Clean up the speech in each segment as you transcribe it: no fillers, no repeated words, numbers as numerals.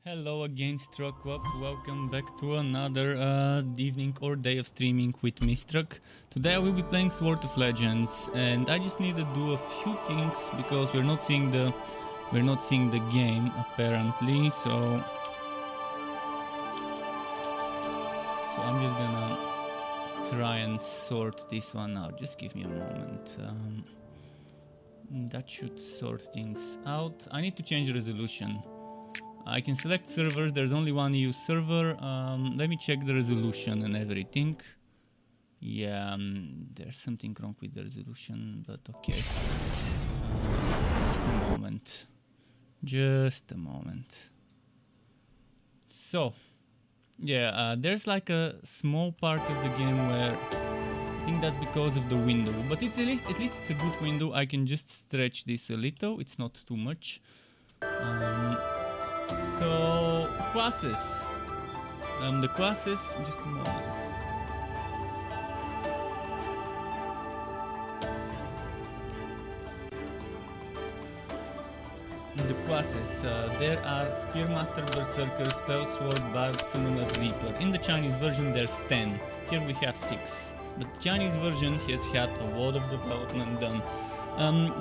Hello again, Struck Up. Welcome back to another evening or day of streaming with me, Struck. Today I will be playing Sword of Legends, and I just need to do a few things because we're not seeing the game apparently. So I'm just gonna try and sort this one out. Just give me a moment. That should sort things out. I need to change the resolution. I can select servers, there's only one EU server. Let me check the resolution and everything. Yeah, there's something wrong with the resolution, but okay. Just a moment. Just a moment. So, yeah, there's like a small part of the game where I think that's because of the window, but at least it's a good window. I can just stretch this a little, it's not too much. So, classes. The classes, just a moment. The classes, there are Spearmaster, Berserker, Spell, Sword, Bard, Summoner, Reaper. In the Chinese version there's 10, here we have 6. But the Chinese version has had a lot of development done.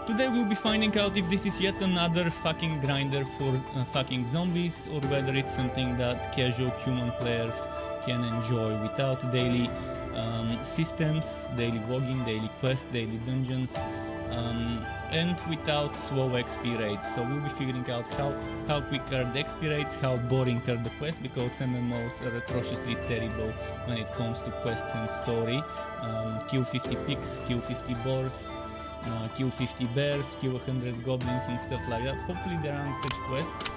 Today we'll be finding out if this is yet another fucking grinder for fucking zombies, or whether it's something that casual human players can enjoy without daily systems, daily logging, daily quests, daily dungeons, and without slow XP rates. So we'll be figuring out how quick are the XP rates, how boring are the quests, because MMOs are atrociously terrible when it comes to quests and story. Kill 50 pigs, kill 50 boars, kill 50 bears, kill 100 goblins and stuff like that. Hopefully there aren't such quests.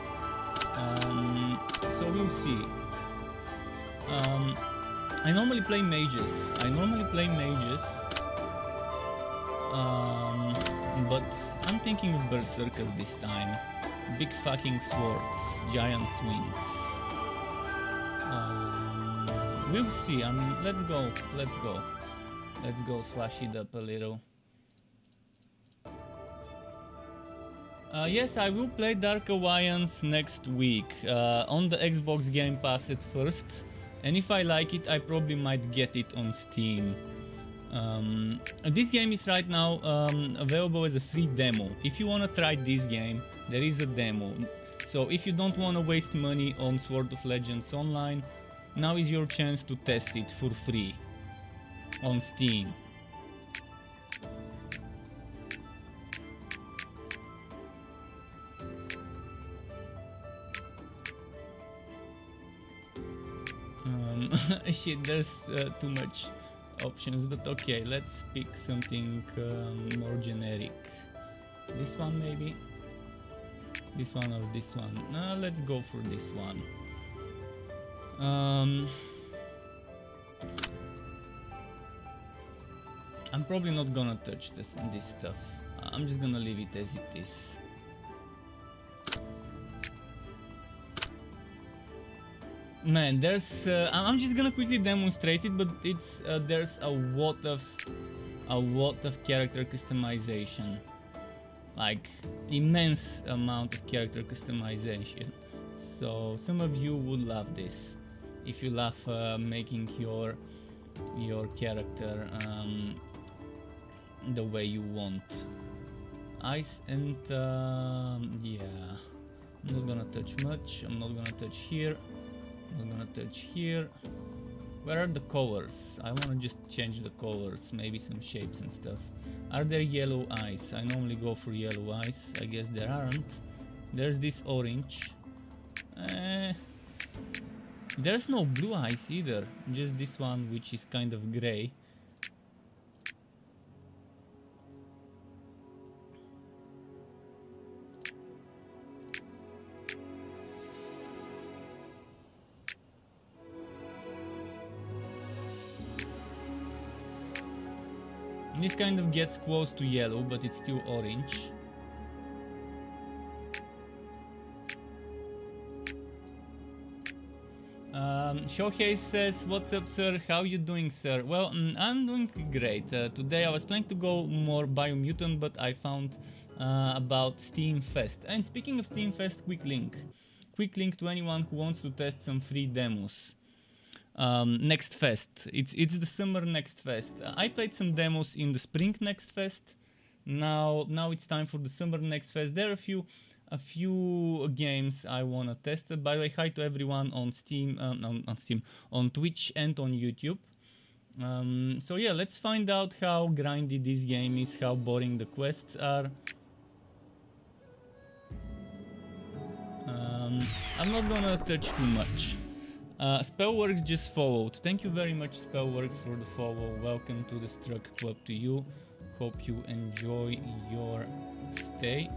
So we'll see. I normally play mages. But I'm thinking of Berserker this time. Big fucking swords, giant swings. We'll see. I mean, let's go slash it up a little. Yes, I will play Dark Alliance next week on the Xbox Game Pass at first, and if I like it, I probably might get it on Steam. This game is right now available as a free demo. If you want to try this game, there is a demo. So if you don't want to waste money on Sword of Legends Online, now is your chance to test it for free on Steam. Shit, there's too much options, but okay, let's pick something more generic. This one maybe? This one or this one? No, let's go for this one. I'm probably not gonna touch this stuff. I'm just gonna leave it as it is. Man, there's I'm just gonna quickly demonstrate it, but it's there's a lot of character customization, like immense amount of character customization. So some of you would love this if you love making your character the way you want. Ice and yeah, I'm not gonna touch much. I'm not gonna touch here. I'm gonna touch here. Where are the colors? I wanna just change the colors, maybe some shapes and stuff. Are there yellow eyes? I normally go for yellow eyes. I guess there aren't. There's this orange. There's no blue eyes either. Just this one, which is kind of gray. This kind of gets close to yellow, but it's still orange. Shohei says, "What's up, sir? How you doing, sir?" Well, I'm doing great. Today I was planning to go more Biomutant, but I found about Steam Fest. And speaking of Steam Fest, quick quick link to anyone who wants to test some free demos. Next Fest. It's the summer Next Fest. I played some demos in the spring Next Fest. Now it's time for the summer Next Fest. There are a few games I wanna test. By the way, hi to everyone on Steam, on Twitch and on YouTube. So yeah, let's find out how grindy this game is, how boring the quests are. I'm not gonna touch too much. Spellworks just followed. Thank you very much, Spellworks, for the follow. Welcome to the Struck Club to you. Hope you enjoy your stay.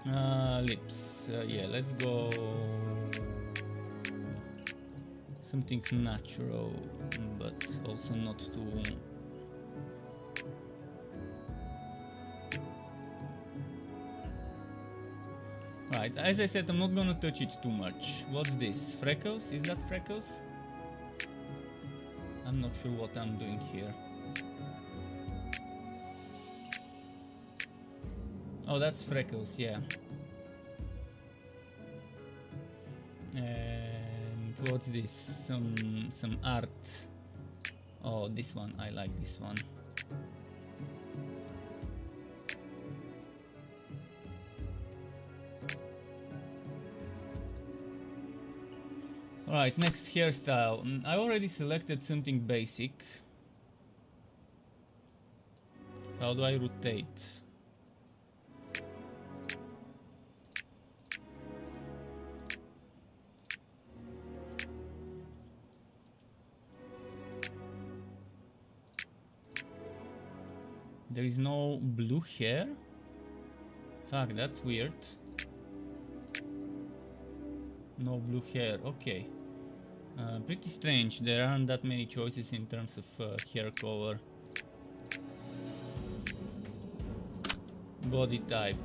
Lips. Yeah, let's go something natural, but also not too... Right, as I said, I'm not gonna touch it too much. What's this? Freckles? Is that Freckles? I'm not sure what I'm doing here. Oh, that's Freckles, yeah. And what's this? Some art. Oh, this one. I like this one. Alright, next hairstyle. I already selected something basic. How do I rotate? There is no blue hair? Fuck, that's weird. No blue hair, okay. Pretty strange, there aren't that many choices in terms of hair color. Body type.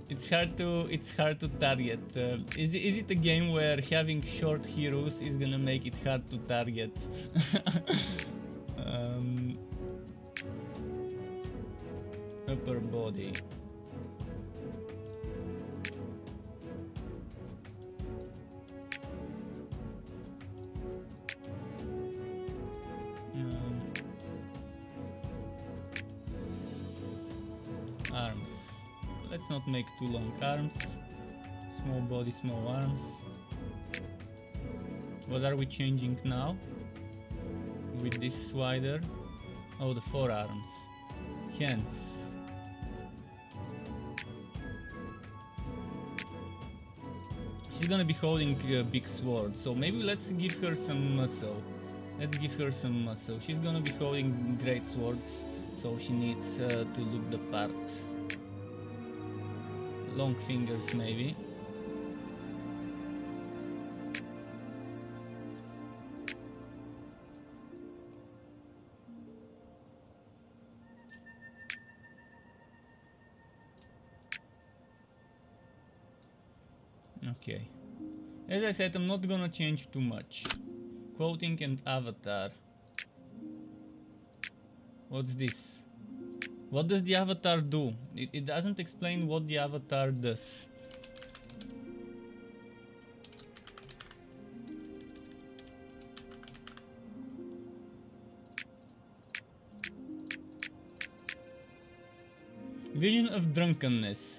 It's hard to target. Is it a game where having short heroes is gonna make it hard to target? Upper body. Arms. Let's not make too long arms. Small body, small arms. What are we changing now? With this slider? Oh, the forearms. Hands. She's gonna be holding a big sword, so maybe let's give her some muscle. Let's give her some muscle. She's gonna be holding great swords, so she needs to look the part. Long fingers, maybe. Okay. As I said, I'm not gonna change too much. Quoting and avatar. What's this? What does the avatar do? It doesn't explain what the avatar does. Vision of drunkenness.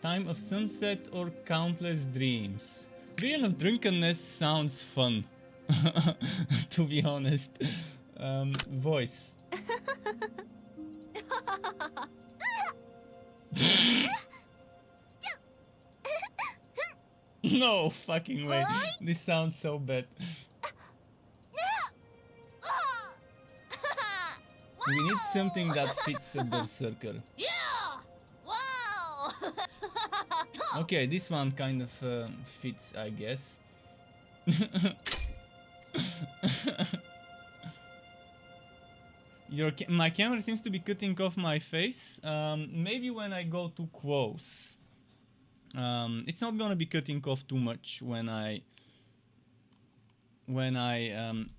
Time of sunset or countless dreams. Vision of drunkenness sounds fun. To be honest. Voice. No fucking way. This sounds so bad. We need something that fits a berserker. Okay, this one kind of fits, I guess. My camera seems to be cutting off my face. Maybe when I go too close. It's not gonna be cutting off too much when I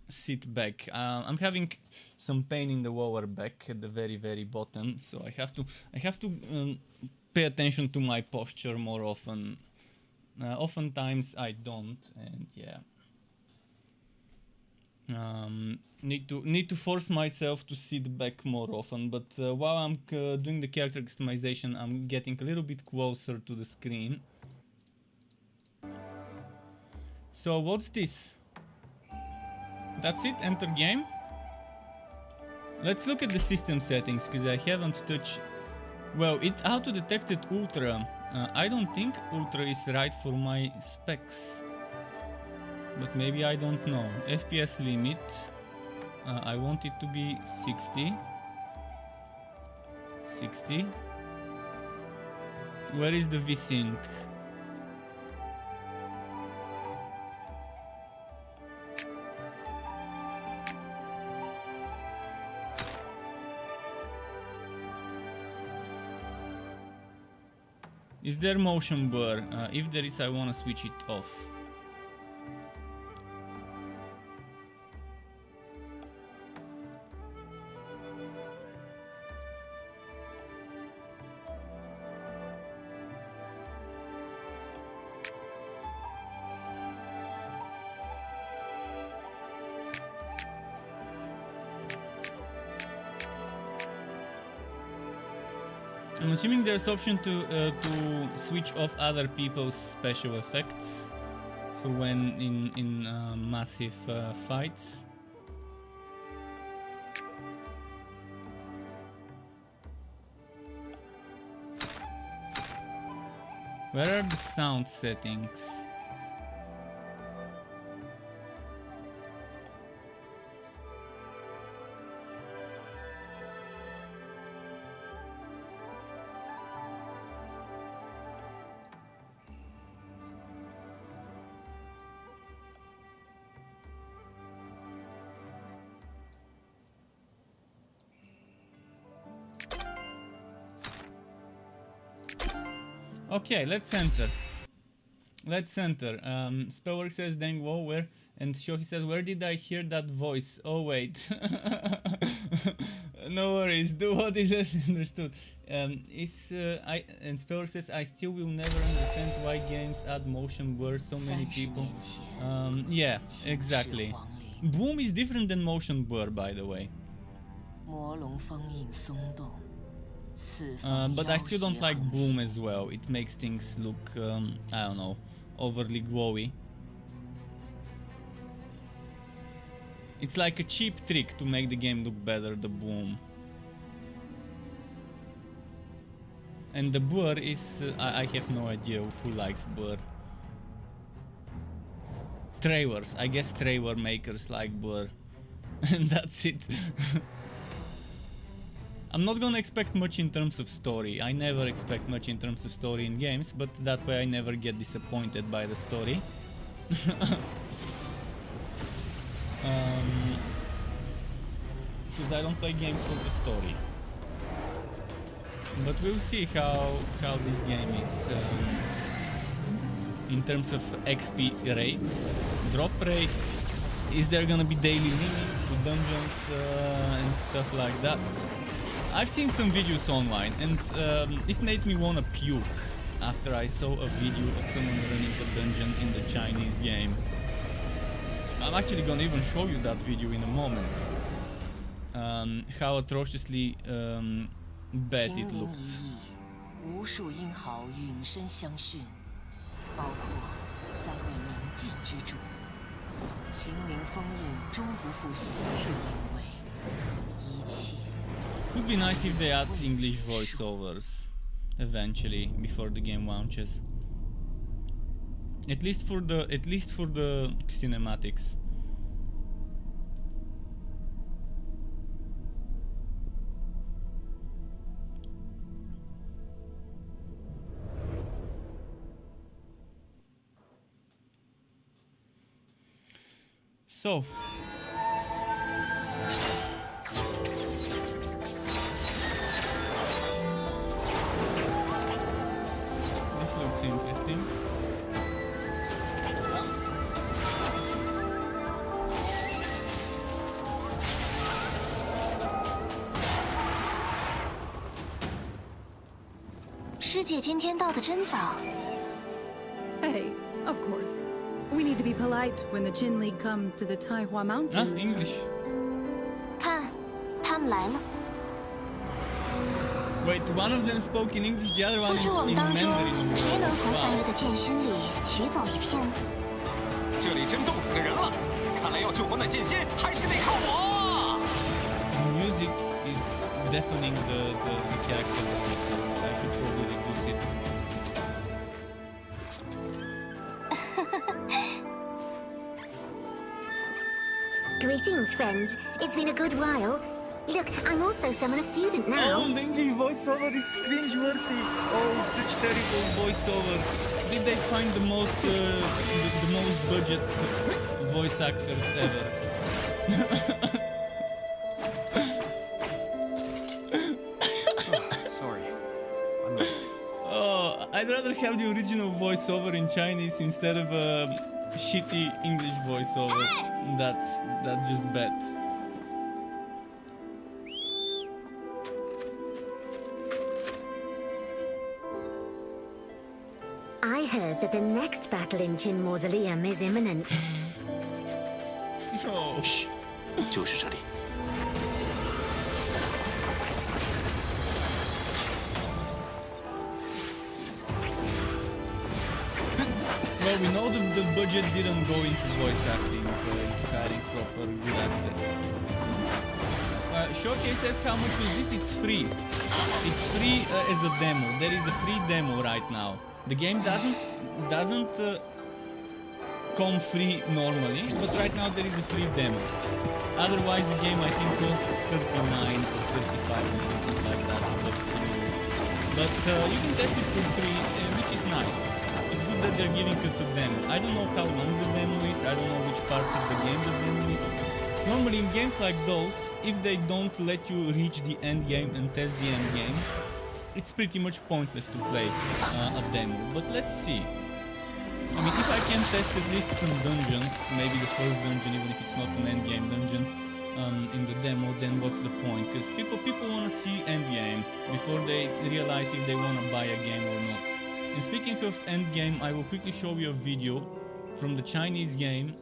sit back. I'm having some pain in the lower back at the very bottom, so I have to pay attention to my posture more often. Oftentimes I don't, and yeah. Need to force myself to sit back more often, but while I'm doing the character customization, I'm getting a little bit closer to the screen. So what's this? That's it? Enter game? Let's look at the system settings, because I haven't touched... Well, it auto-detected Ultra. I don't think Ultra is right for my specs. But maybe I don't know. FPS limit. I want it to be 60. 60. Where is the VSync? Is there motion blur? If there is, I want to switch it off. I'm assuming there's option to switch off other people's special effects for when in massive fights. Where are the sound settings? Okay, let's enter. Let's enter. Spellwork says dang whoa, where? And Shohi says, where did I hear that voice? Oh wait. No worries, do what is understood. And Spellwork says, I still will never understand why games add motion blur so many people. Yeah, exactly. Bloom is different than motion blur, by the way. But I still don't like bloom as well. It makes things look, I don't know, overly glowy. It's like a cheap trick to make the game look better, the bloom. And the blur is, I have no idea who likes blur. Trailers, I guess trailer makers like blur. And that's it. I'm not gonna expect much in terms of story. I never expect much in terms of story in games, but that way I never get disappointed by the story. Because I don't play games for the story. But we'll see how this game is in terms of XP rates, drop rates. Is there gonna be daily limits for dungeons and stuff like that? I've seen some videos online, and it made me wanna puke after I saw a video of someone running a dungeon in the Chinese game. I'm actually gonna even show you that video in a moment. How atrociously bad it looked. Would be nice if they add English voiceovers eventually before the game launches. At least for the cinematics. So this looks interesting. 姐今天到的真早。Hey, of course. We need to be polite when the Qin League comes to the Taihua Mountains. English. 看，他们来了。 Wait, one of them spoke in English, the other one 不知我 in 们当中 Mandarin. 谁能从三 Wow. 爷的剑心里取走一片？这里真冻死个人了，看来要救活那剑仙还是得靠我。 The music is deafening the character voices. I should probably reduce it. Greetings, friends. It's been a good while. Look, I'm also Summoner student now. Oh, the English voiceover is cringeworthy. Oh, such terrible voiceover. Did they find the most budget voice actors ever? Sorry, I'm late. Oh, I'd rather have the original voiceover in Chinese instead of a shitty English voiceover. That's just bad. I heard that the next battle in Qin Mausoleum is imminent. Oh. 就是这里。 Well, we know the budget didn't go into voice acting, into hiring proper good actors. Showcase says how much is this? It's free. It's free as a demo. There is a free demo right now. The game doesn't come free normally, but right now there is a free demo. Otherwise, the game I think costs 39 or 35 or something like that. But you can test it for free, which is nice. It's good that they're giving us a demo. I don't know how long the demo is. I don't know which parts of the game the demo is. Normally in games like those, if they don't let you reach the end game and test the end game, it's pretty much pointless to play a demo. But let's see. I mean, if I can test at least some dungeons, maybe the first dungeon, even if it's not an end game dungeon, in the demo, then what's the point? Because people want to see end game before they realize if they want to buy a game or not. And speaking of end game, I will quickly show you a video from the Chinese game.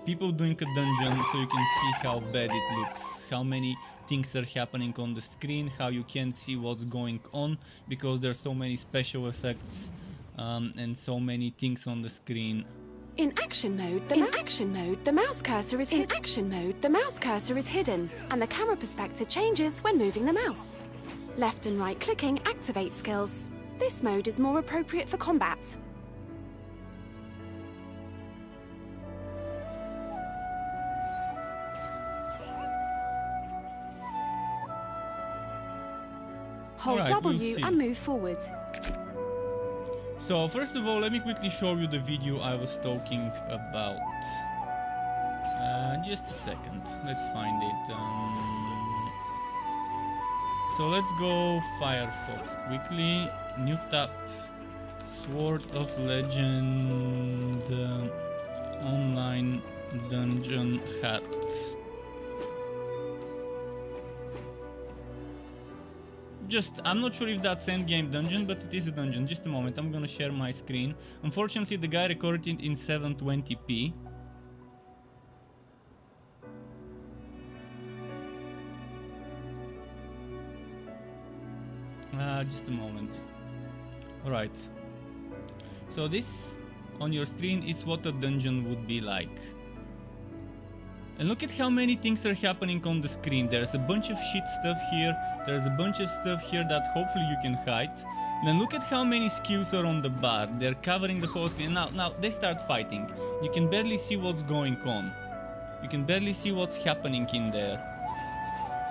People doing a dungeon, so you can see how bad it looks, how many things are happening on the screen, how you can't see what's going on because there are so many special effects and so many things on the screen. In action mode, the mouse cursor is hidden, and the camera perspective changes when moving the mouse. Left and right clicking activates skills. This mode is more appropriate for combat. Hold Alright, we'll W see. and move forward. So first of all, let me quickly show you the video I was talking about. Just a second, let's find it. So let's go Firefox quickly. New tab, Sword of Legend, online dungeon hats. I'm not sure if that's endgame dungeon, but it is a dungeon. Just a moment, I'm gonna share my screen. Unfortunately, the guy recorded it in 720p. Just a moment. Alright. So this on your screen is what a dungeon would be like. And look at how many things are happening on the screen. There's a bunch of shit stuff here. There's a bunch of stuff here that hopefully you can hide. Then look at how many skills are on the bar. They're covering the whole screen. Now they start fighting. You can barely see what's going on. You can barely see what's happening in there.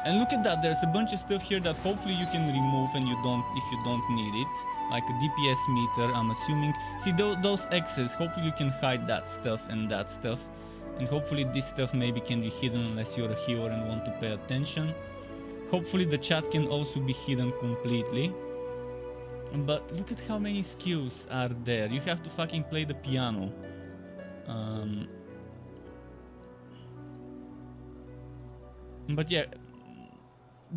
And look at that. There's a bunch of stuff here that hopefully you can remove and if you don't need it. Like a DPS meter, I'm assuming. See those X's, hopefully you can hide that stuff and that stuff. And hopefully this stuff maybe can be hidden unless you're a healer and want to pay attention. Hopefully the chat can also be hidden completely. But look at how many skills are there. You have to fucking play the piano. But yeah,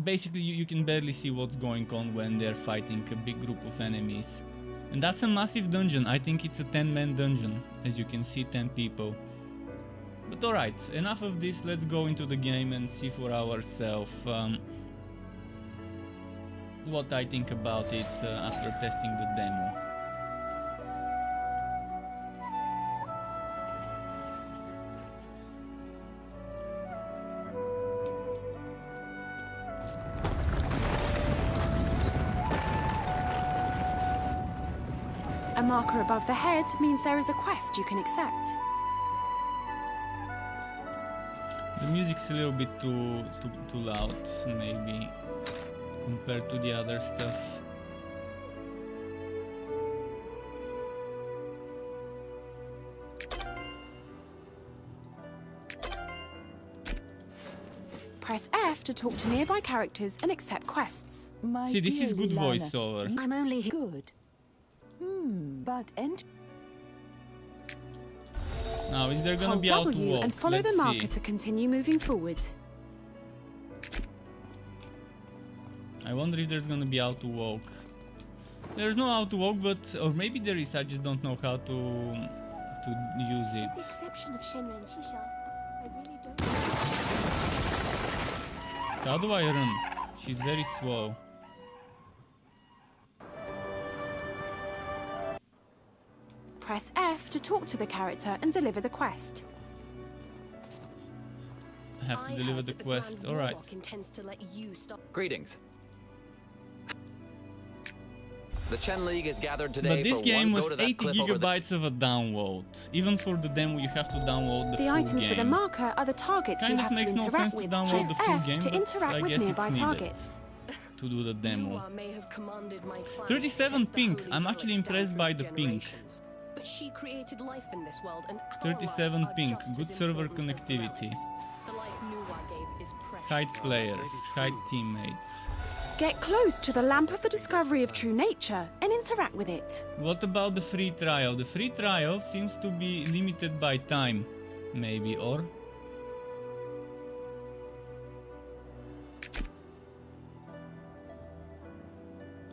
basically you can barely see what's going on when they're fighting a big group of enemies. And that's a massive dungeon. I think it's a 10-man dungeon. As you can see, 10 people. But alright, enough of this. Let's go into the game and see for ourselves what I think about it after testing the demo. A marker above the head means there is a quest you can accept. The music's a little bit too loud, maybe, compared to the other stuff. Press F to talk to nearby characters and accept quests. See, this is good voiceover. I'm only good. But Now, is there gonna Hold be out to W walk? and follow Let's the marker see. to continue moving forward. I wonder if there's gonna be out to walk. There's no out to walk, but or maybe there is. I just don't know how to use it. With the exception of Shenren and Shisha, I really don't. How do I run? She's very slow. Press F to talk to the character and deliver the quest. I have to deliver the quest. Alright. Greetings. The Chen League is gathered today But this for game one was go to that 80 cliff over there. gigabytes of a download. Even for the demo, you have to download the The full items game. with a marker are the targets Kind you of have to makes no interact sense to with. download Press the full F game, to but I interact with guess it's nearby needed targets. to do the demo. may have commanded my clan 37 to take the pink. holy I'm actually relics down impressed through by the pink. generations. But she created life in this world, and our 37 lives are pink. just Good as server important as the connectivity. relics. The life Nuwa gave is precious. Hide players, hide teammates. Get close to the lamp of the discovery of true nature and interact with it. What about the free trial? The free trial seems to be limited by time, maybe, or?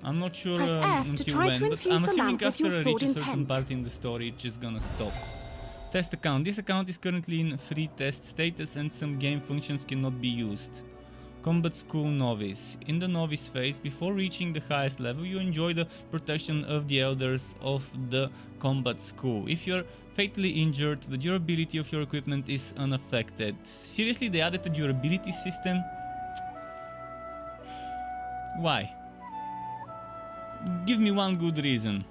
I'm not sure Press F to until try when, to but infuse I'm the assuming lamp with after your I reach sword a certain intent. part in the story, it's just gonna stop. Test account. This account is currently in free test status and some game functions cannot be used. Combat School Novice. In the Novice phase, before reaching the highest level, you enjoy the protection of the elders of the Combat School. If you're fatally injured, the durability of your equipment is unaffected. Seriously, they added a durability system? Why? Give me one good reason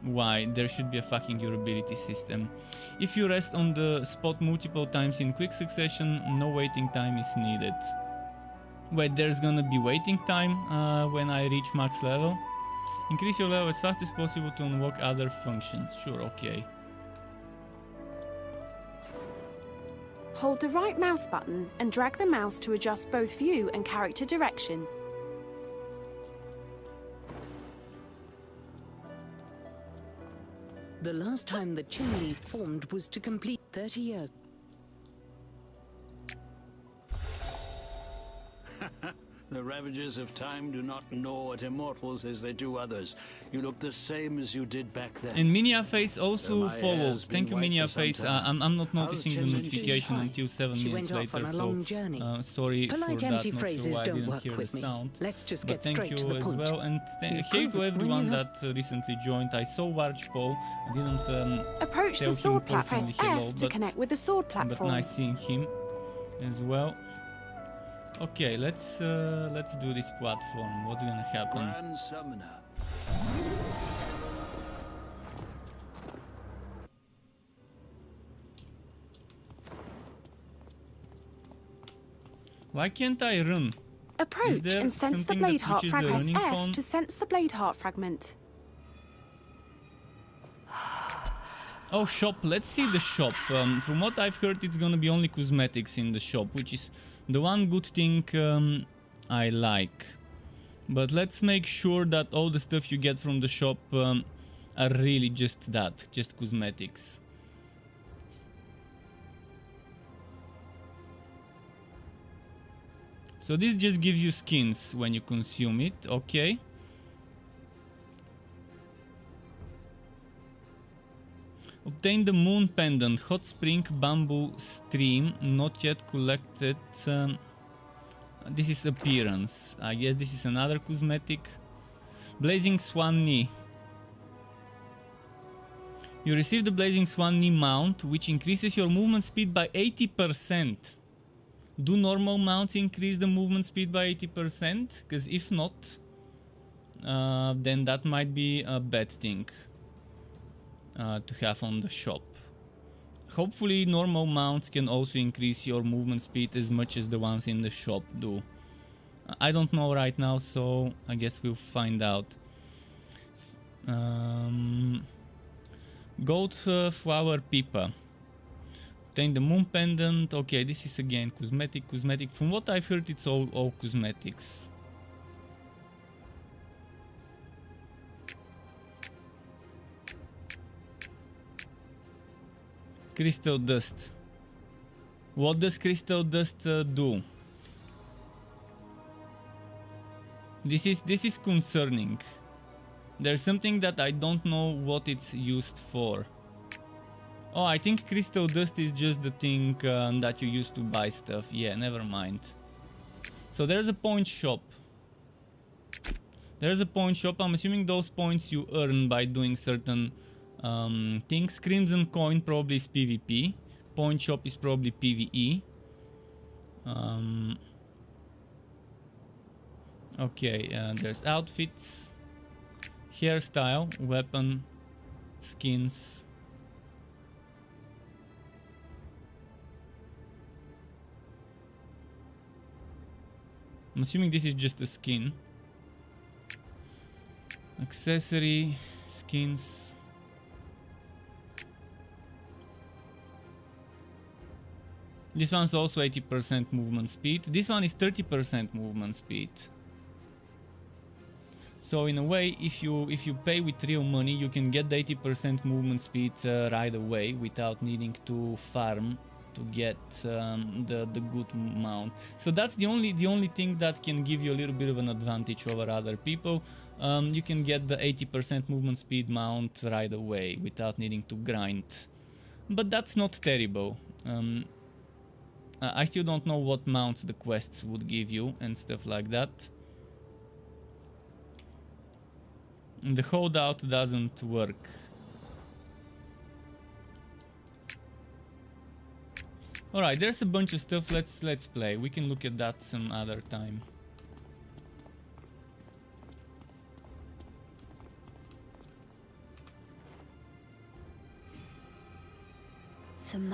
why there should be a fucking durability system. If you rest on the spot multiple times in quick succession, no waiting time is needed. Wait, there's gonna be waiting time when I reach max level? Increase your level as fast as possible to unlock other functions. Sure, okay. Hold the right mouse button and drag the mouse to adjust both view and character direction. the last time the Chin League formed was to complete 30 years. The ravages of time do not gnaw at immortals as they do others. You look the same as you did back then. And Miniaface also My hair follows. has Thank you, been white for Miniaface. some time. I'm not How's noticing the Chen Lin? notification She's until 7 She minutes went off later, on a so long journey. sorry for Polite that. empty Not phrases sure why I don't didn't work hear with the me. sound. Let's just But get thank straight you to the as point. well, and You've hey to proven everyone when you that recently joined. I saw Warch Paul. I didn't Approach tell the him sword platform. Press personally hello, F to but- connect with the sword but platform. nice seeing him as well. Okay, let's do this platform. What's gonna happen? Grand Summoner. Why can't I run? Approach there and sense the something blade that heart switches the fragment. running F con? to sense the blade heart fragment. Oh, shop. Let's see the shop. From what I've heard, it's gonna be only cosmetics in the shop, which is the one good thing I like. But let's make sure that all the stuff you get from the shop are really just that, just cosmetics. So this just gives you skins when you consume it, okay. Obtain the moon pendant, hot spring bamboo stream, not yet collected. This is appearance. I guess this is another cosmetic. Blazing Swan Knee. You receive the Blazing Swan Knee mount, which increases your movement speed by 80%. Do normal mounts increase the movement speed by 80%? Because if not, then that might be a bad thing to have on the shop. Hopefully normal mounts can also increase your movement speed as much as the ones in the shop do. I don't know right now, so I guess we'll find out. Gold flower pipa. Obtain the moon pendant. Okay, this is again cosmetic. From what I've heard, it's all cosmetics. Crystal dust. What does crystal dust do? This is concerning. There's something that I don't know what it's used for. Oh, I think crystal dust is just the thing that you use to buy stuff. Yeah, never mind. So there's a point shop. There's a point shop. I'm assuming those points you earn by doing certain things. Crimson coin probably is PvP. Point shop is probably PvE. Okay, there's outfits, hairstyle, weapon, skins. I'm assuming this is just a skin. Accessory, skins. This one's also 80% movement speed. This one is 30% movement speed. So in a way, if you pay with real money, you can get the 80% movement speed right away without needing to farm to get the good mount. So that's the only thing that can give you a little bit of an advantage over other people. You can get the 80% movement speed mount right away without needing to grind. But that's not terrible. I still don't know what mounts the quests would give you and stuff like that. The holdout doesn't work. Alright, there's a bunch of stuff. Let's play. We can look at that some other time.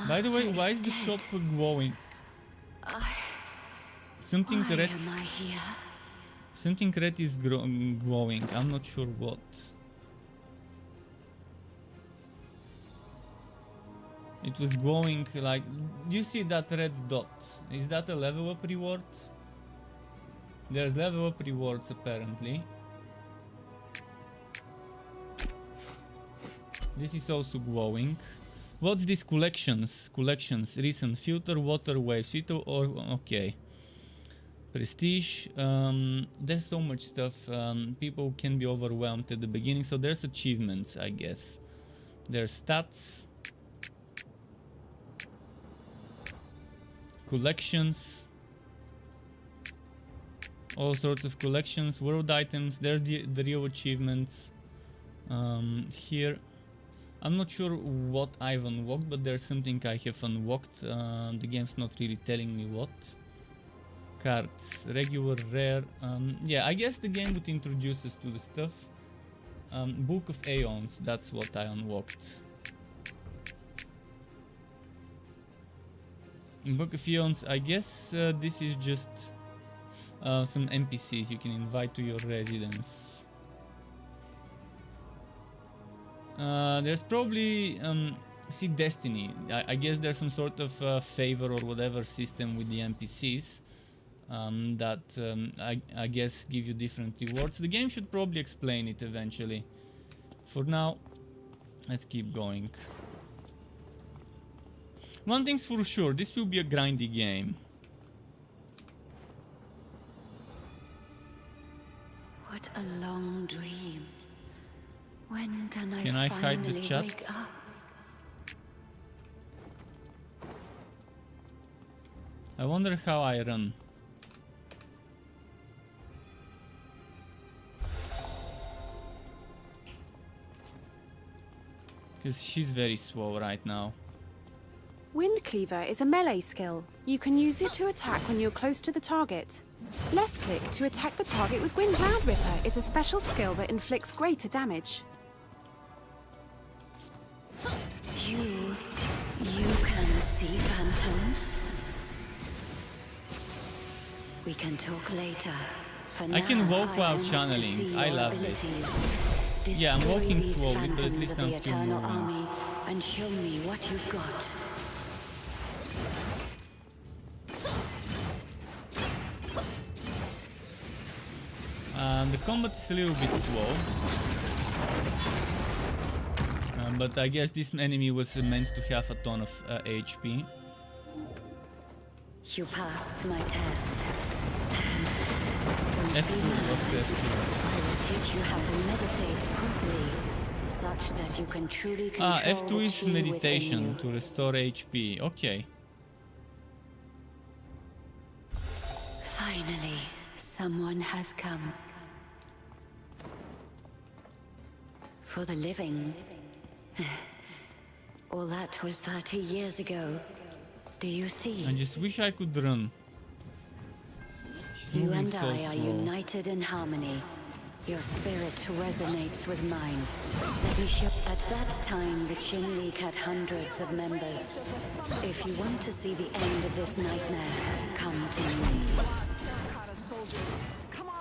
By the way, why is the shop glowing? Something red. Something red is glowing. I'm not sure what. It was glowing like. Do you see that red dot? Is that a level up reward? There's level up rewards apparently. This is also glowing. What's this collections? Collections, recent filter, water waves, filter or okay. Prestige. There's so much stuff. People can be overwhelmed at the beginning, so there's achievements, I guess. There's stats. Collections. All sorts of collections, world items. There's the real achievements. Here. I'm not sure what I've unlocked, but there's something I have unlocked. The game's not really telling me what. Cards, regular, rare. Yeah, I guess the game would introduce us to the stuff. Book of Aeons, that's what I unlocked. Book of Aeons, I guess this is just some NPCs you can invite to your residence. There's probably see Destiny. I guess there's some sort of favor or whatever system with the NPCs that I guess give you different rewards. The game should probably explain it eventually. For now, let's keep going. One thing's for sure, this will be a grindy game. a long dream. When can I hide the finally chat? wake up? I wonder how I run. Because she's very slow right now. Wind Cleaver is a melee skill. You can use it to attack when you're close to the target. Left click to attack the target with Wind Cloud Ripper is a special skill that inflicts greater damage. You can see phantoms. We can talk later. For I can now, walk while want to channeling. see I your love this. abilities. Yeah, I'm Destroy walking these slowly, but at phantoms least of I'm the still Eternal moving. Army and show me what you've got. The combat is a little bit slow. But I guess this enemy was meant to have a ton of HP. You passed my test. F2, what's F2? I will teach you how to meditate properly, such that you can truly control F2 the is chi meditation within to restore HP. Okay. Finally, someone has come. For the living. All that was 30 years ago. Do you see? I just wish I could run. She's You moving and so I are slow. united in harmony. Your spirit resonates with mine. Let me show. At that time, the Qin League had hundreds of members. If you want to see the end of this nightmare, come to me.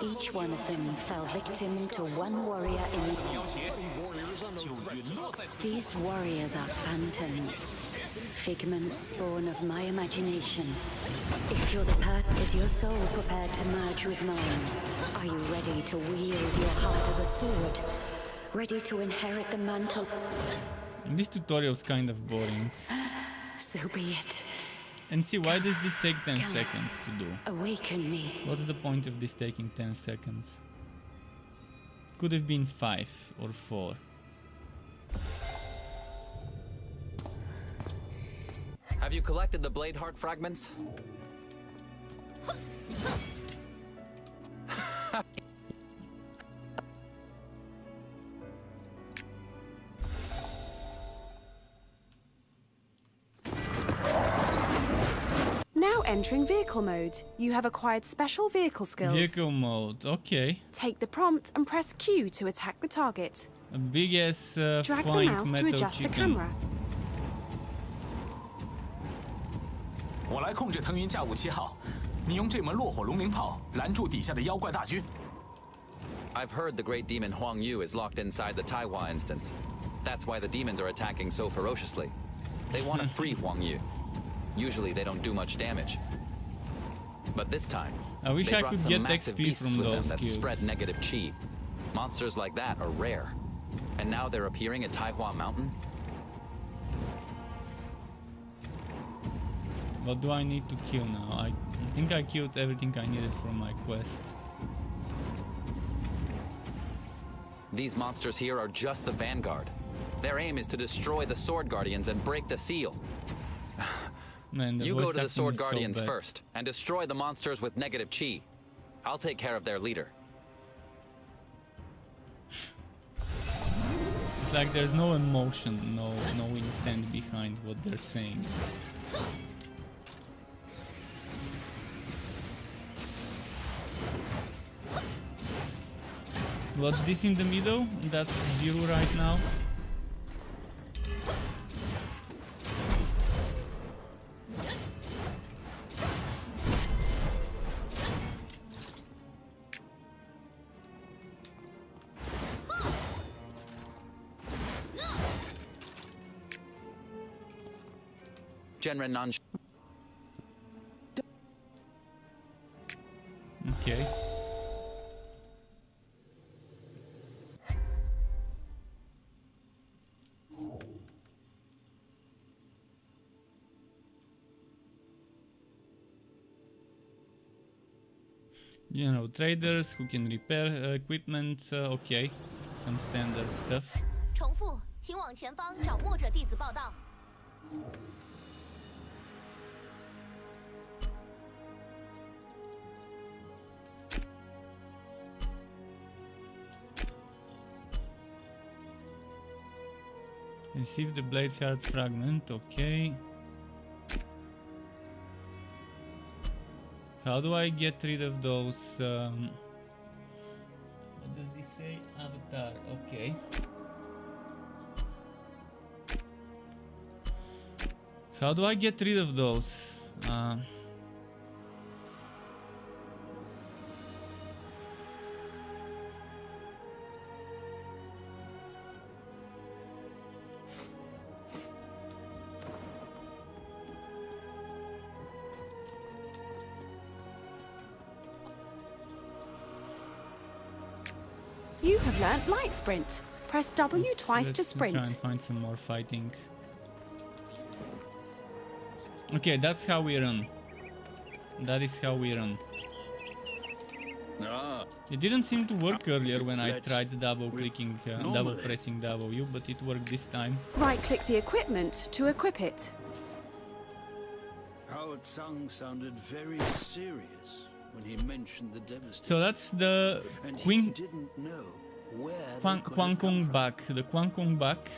Each one of them fell victim to one warrior in the... These warriors are phantoms. Figments spawn of my imagination. If you're the is your soul prepared to merge with mine? Are you ready to wield your heart as a sword? Ready to inherit the mantle? This tutorial's kind of boring. So be it. And see, why does this take 10 seconds to do? Awaken me. What's the point of this taking 10 seconds? Could have been 5 or 4. Have you collected the blade heart fragments? Now entering vehicle mode. You have acquired special vehicle skills. Vehicle mode, okay. Take the prompt and press Q to attack the target. A big ass Drag the flying mouse to metal adjust the chicken. camera. 我来控制腾云驾雾7号，你用这门落火龙鳞炮拦住底下的妖怪大军。 I've heard the great demon Huang Yu is locked inside the Taiwan instance. That's why the demons are attacking so ferociously. They want to free Huang Yu. Usually they don't do much damage. But this time, I wish they I brought could some get massive XP beasts from with them those that kills. spread negative chi. Monsters like that are rare. And now they're appearing at Taihua Mountain? What do I need to kill now? I think I killed everything I needed from my quest. These monsters here are just the vanguard. Their aim is to destroy the Sword Guardians and break the seal. Man, the You voice go to the acting Sword is so Guardians bad. first and destroy the monsters with negative chi. I'll take care of their leader. It's like there's no emotion, no intent behind what they're saying. What's this in the middle? That's 0 right now. Genren Nan. Okay. you know, traders who can repair equipment. Okay, some standard stuff. 重复，请往前方掌握者弟子报道。Receive the blade heart fragment. Okay. How do I get rid of those? What does this say? Avatar. Okay. How do I get rid of those? You have learnt Light Sprint. Press W twice to Let's try and sprint. find some more fighting. Okay, that's how we run. That is how we run. Ah, It didn't seem to work earlier when I Let's- tried double clicking, double normally- pressing W, but it worked this time. Right-click the equipment to equip it. Hao Tsang sounded very serious when he mentioned the devastation. So that's the and he Queen didn't know where they Kwang could have come Kong from. back. The Kwang Kong back.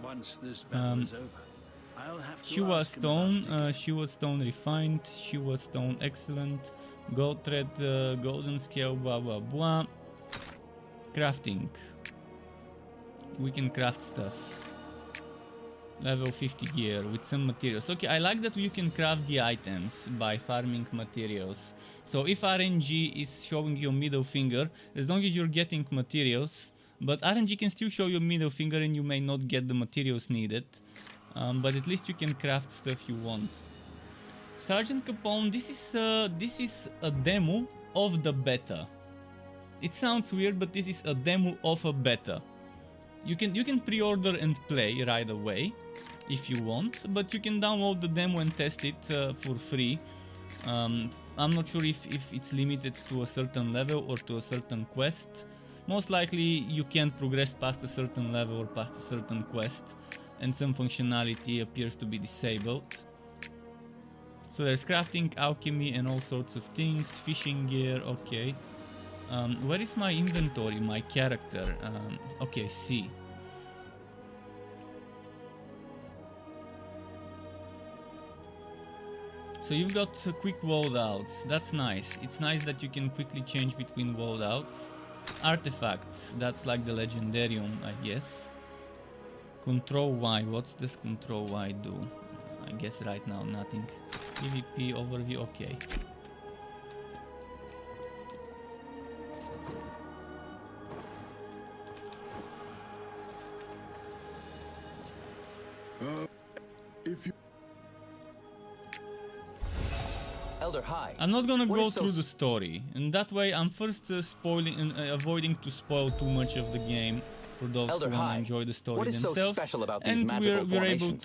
Once this battle is over, I'll have to Shua ask him about Stone, it. Shua Stone refined, Shua Stone excellent, Gold Thread, Golden Scale, blah blah blah. Crafting. We can craft stuff. Level 50 gear with some materials. Okay, I like that you can craft the items by farming materials. So if RNG is showing your middle finger, as long as you're getting materials, but RNG can still show your middle finger and you may not get the materials needed. But at least you can craft stuff you want. Sergeant Capone, this is a demo of the beta. It sounds weird, but this is a demo of a beta. You can pre-order and play right away if you want, but you can download the demo and test it for free. I'm not sure if it's limited to a certain level or to a certain quest. Most likely you can't progress past a certain level or past a certain quest, and some functionality appears to be disabled. So there's crafting, alchemy and all sorts of things, fishing gear, okay. Where is my inventory, my character? Okay, C. So you've got quick loadouts, that's nice. It's nice that you can quickly change between loadouts. Artifacts, that's like the legendarium, I guess. Control Y, what's this Control Y do? I guess right now nothing. PvP overview, okay. Elder, hi. I'm not gonna What go is so through the story, and that way I'm first spoiling and avoiding to spoil too much of the game for those Elder, who want to hi. enjoy the story What is so themselves. special about these And magical we're able formations?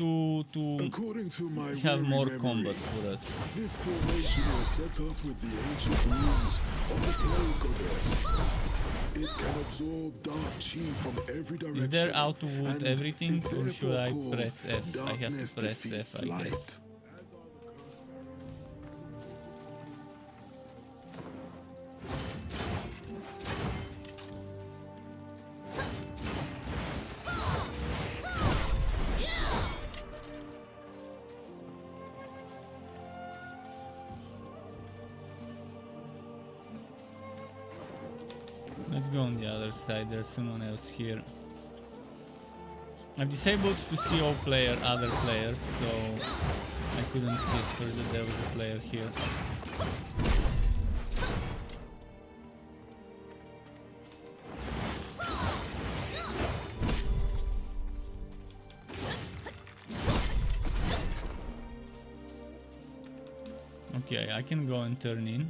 to According to my have weary more memory, combat for us. This formation was set up with the ancient runes of the plague goddess. It can absorb dark chi from every direction. Is there auto wood and everything, is or should I therefore press F? called I have darkness to press defeats F, I light. guess. Let's go on the other side, there's someone else here. I've disabled to see all other players, so I couldn't see at first that there was a player here. Okay, I can go and turn in.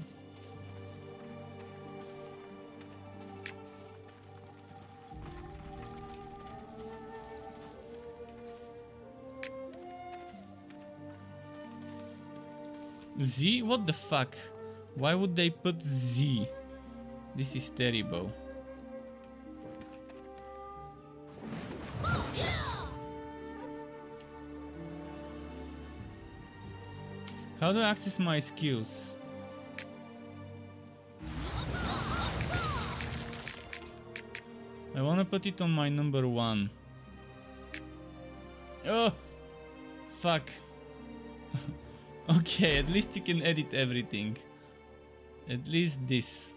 Z? What the fuck? Why would they put Z? This is terrible. How do I access my skills? I wanna put it on my number 1. Oh! Fuck. Okay, at least you can edit everything. At least this.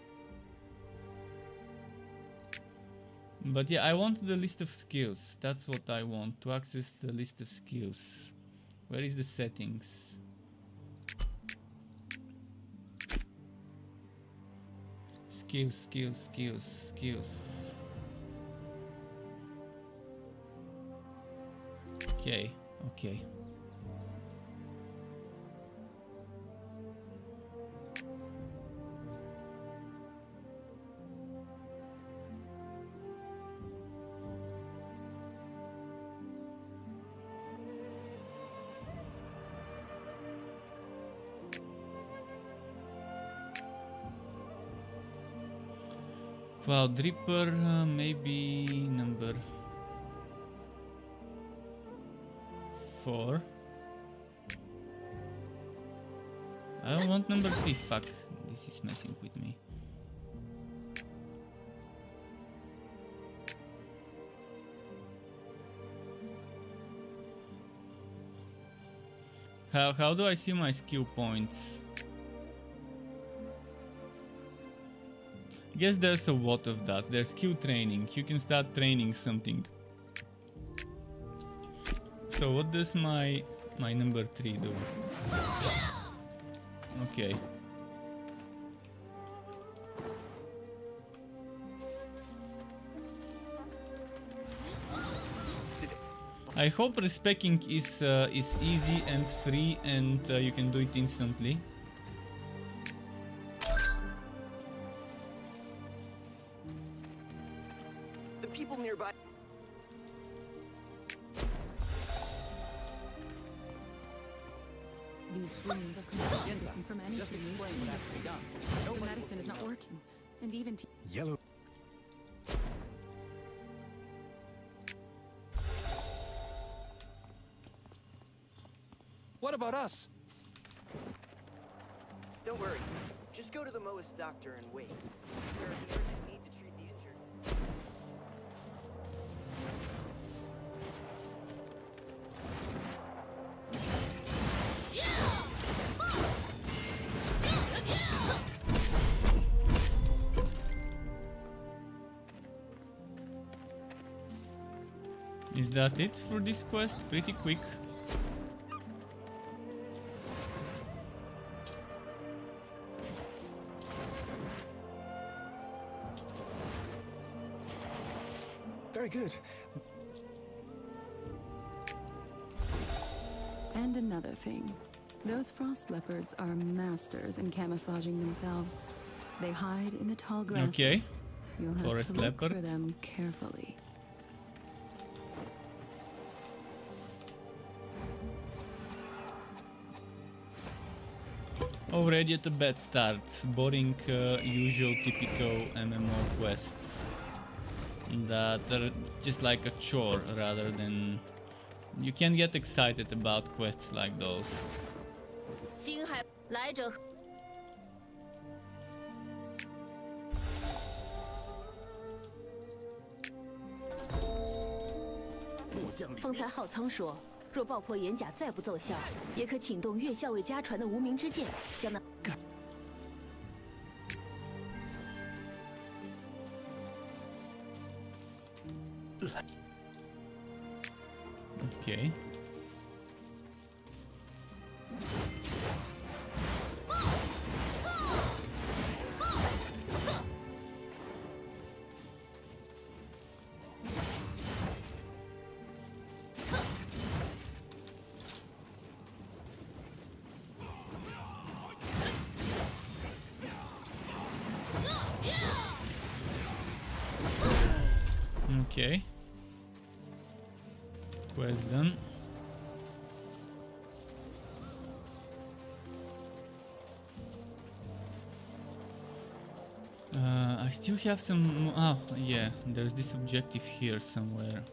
But yeah, I want the list of skills. That's what I want, to access the list of skills. Where is the settings? Skills, skills, skills, skills. Okay, okay. Cloud Reaper, maybe number 4. I don't want number 3, fuck. This is messing with me. How do I see my skill points? Guess there's a lot of that. There's skill training. You can start training something. So what does my number 3 do? Okay. I hope respecking is easy and free and you can do it instantly. The people nearby. These wounds are completely different from anything we've seen before. The medicine is not working, and even Yellow. What about us? Don't worry. Just go to the Moist doctor and wait. There is an urgent need to treat the injured. Is that it for this quest? Pretty quick. Very good. And another thing. Those frost leopards are masters in camouflaging themselves. They hide in the tall grasses. Okay. You'll have Forest to look leopard. for them carefully. Already at a bad start. Boring, usual, typical MMO quests that are just like a chore rather than... You can get excited about quests like those. 星海来者。方才浩仓说，若爆破岩甲再不奏效，也可请动月校尉家传的无名之剑，将那。 Okay. Okay. Quest done. still have some... Oh, yeah, there's this objective here somewhere.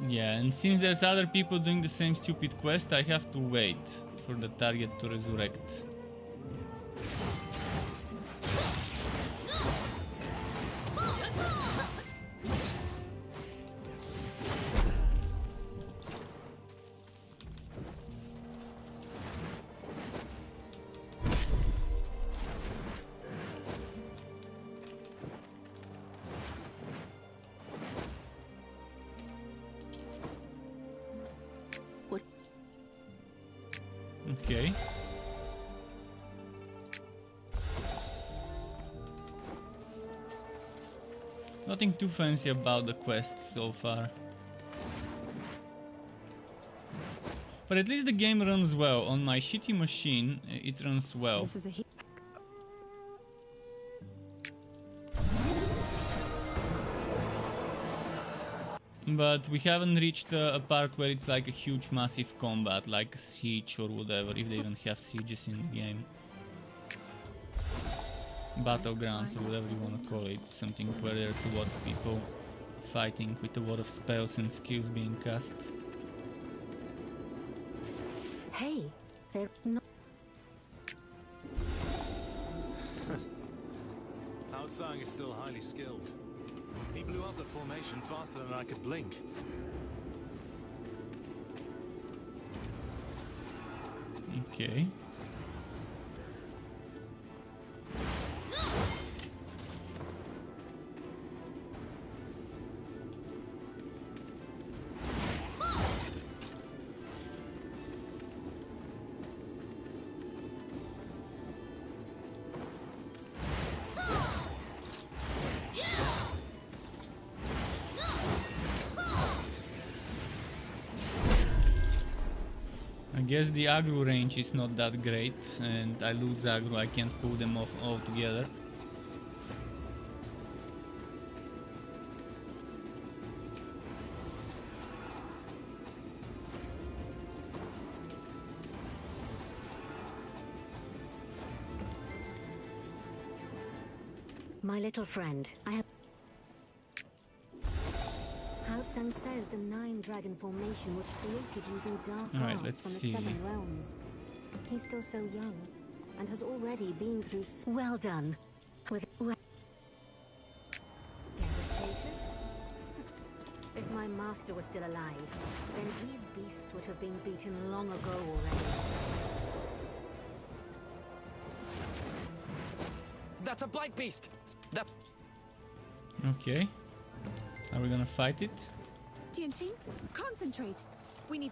Yeah, and since there's other people doing the same stupid quest, I have to wait for the target to resurrect. Okay. Nothing too fancy about the quests so far. But at least the game runs well. On my shitty machine, it runs well. This is a But we haven't reached a part where it's like a huge massive combat, like a siege or whatever, if they even have sieges in the game. Battlegrounds or whatever you want to call it, something where there's a lot of people fighting with a lot of spells and skills being cast. Hey, they're not. Outsang is still highly skilled. He blew up the formation faster than I could blink. Okay. I guess the aggro range is not that great, and I lose aggro, I can't pull them off altogether. My little friend, I have... Outsang says the 9-dragon formation was created using dark Alright, arts let's from the see. 7 realms. He's still so young, and has already been through well done. With... Devastators? If my master was still alive, then these beasts would have been beaten long ago already. That's a blight beast! That... Okay. Are we gonna fight it? Jianqing, concentrate. We need...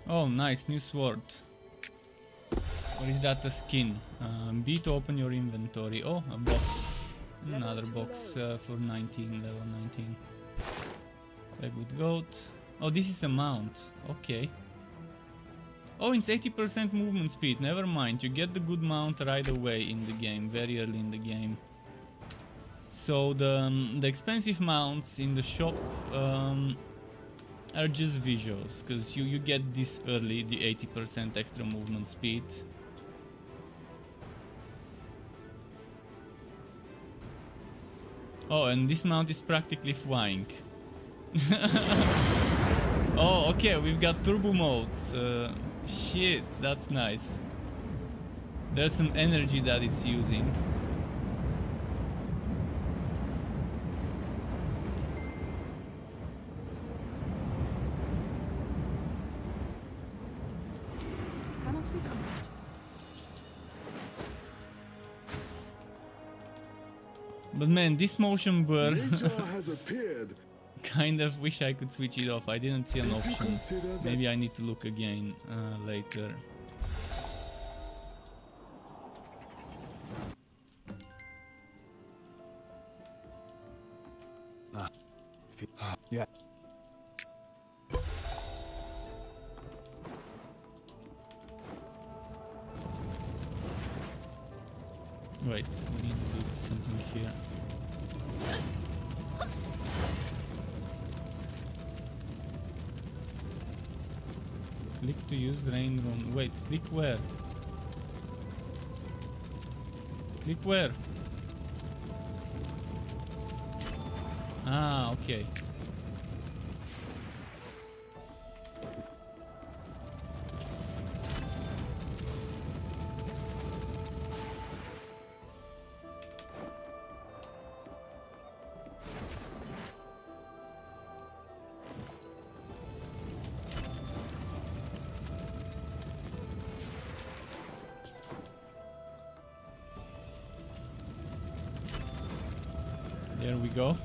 Oh, nice, new sword. Or is that a skin? B to open your inventory. Oh, a box. Another box for 19, level 19. Leg with goat. Oh, this is a mount. Okay. Oh, it's 80% movement speed. Never mind. You get the good mount right away in the game, very early in the game. So the expensive mounts in the shop are just visuals, because you get this early, the 80% extra movement speed. Oh, and this mount is practically flying. Oh, okay, we've got turbo mode. Shit, that's nice. There's some energy that it's using. cannot be crossed. But man, this motion blur. Nature has appeared. Kind of wish I could switch it off. I didn't see an If you option. consider that- Maybe I need to look again later. Yeah. Wait, we need to do something here. Click to use rain room. Wait, click where? Click where? Ah, okay. There we go.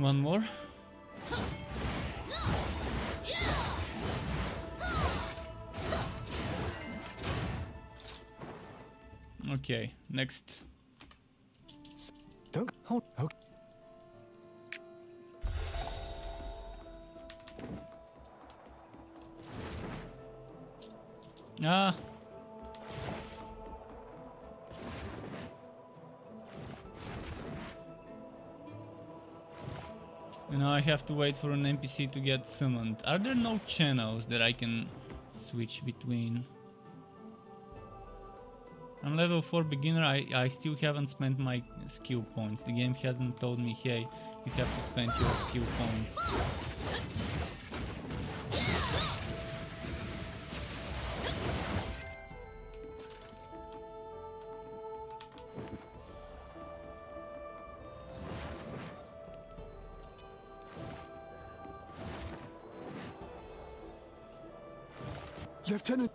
One more. Okay, next. Don't hold. Okay. Ah. And now I have to wait for an NPC to get summoned. Are there no channels that I can switch between? I'm level 4 beginner. I still haven't spent my skill points. The game hasn't told me, hey, you have to spend your skill points. Lieutenant.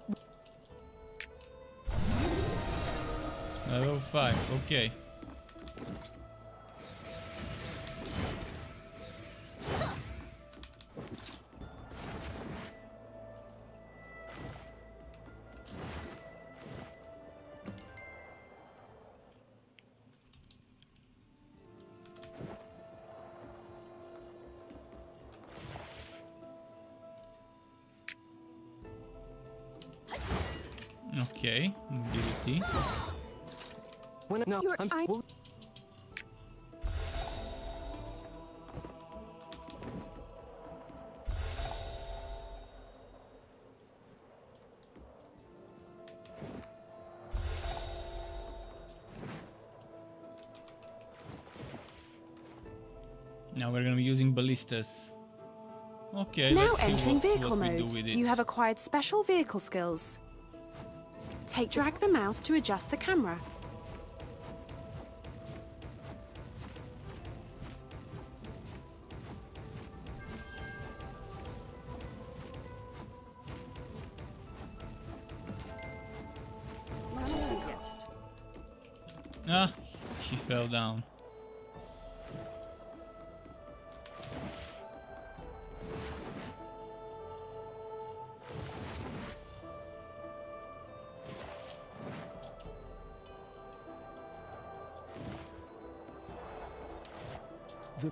Level 5, okay. Okay, mobility. When no, well, Now we're gonna be using ballistas. Okay, Now let's see entering vehicle what we mode, do with it. you have acquired special vehicle skills. Drag the mouse to adjust the camera. Ah, she fell down.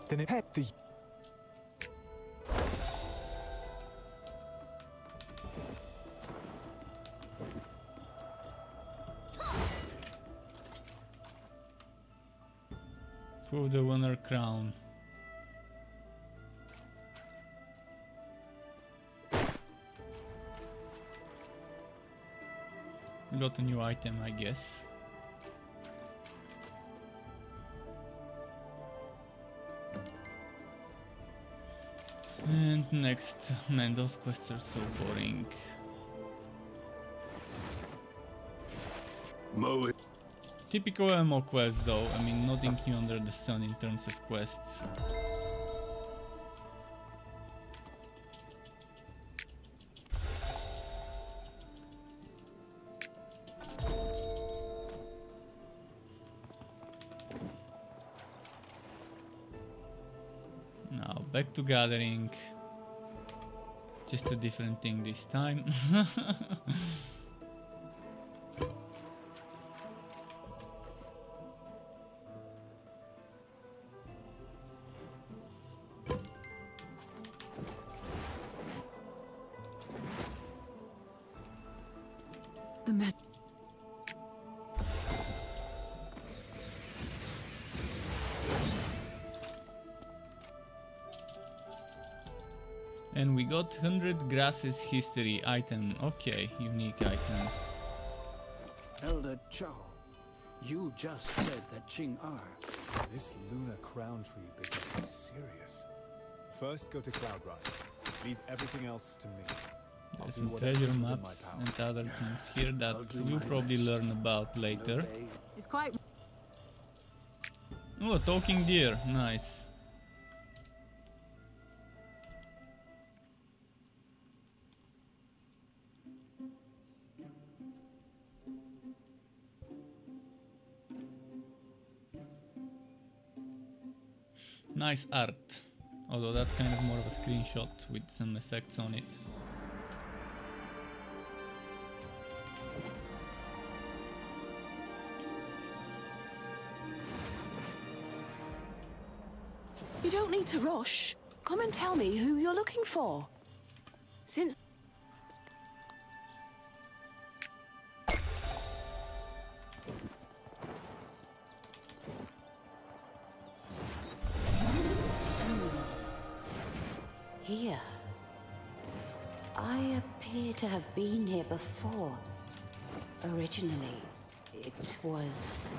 then it had the. Prove the winner crown. We got a new item, I guess. And next, man, those quests are so boring. Mow it. Typical MMO quests though, I mean nothing new under the sun in terms of quests. back to gathering. Just a different thing this time. The med. And we got 100 grasses history item. Okay, unique item. Elder Cho, you just said that Qing Er. This lunar crown tree business is serious. First, go to Cloudrise. Leave everything else to me. There's some treasure maps and other things here that we'll probably learn about later. It's quite... Oh, a talking deer. Nice. Nice art, although that's kind of more of a screenshot with some effects on it. You don't need to rush. Come and tell me who you're looking for. Since... Here. I appear to have been here before. Originally, it was...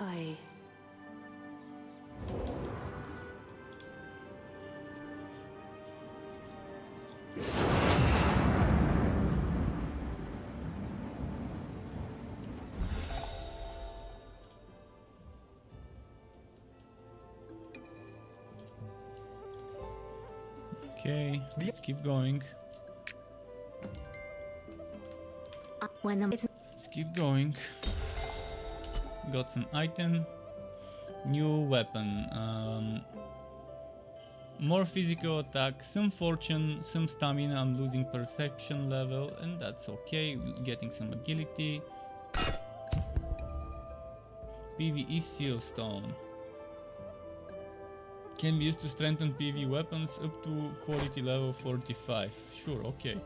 I... Okay, let's keep going. Let's keep going. Got some item. New weapon. More physical attack, some fortune, some stamina. I'm losing perception level, and that's okay. Getting some agility. PvE seal stone. Can be used to strengthen PvE weapons up to quality level 45. Sure, okay.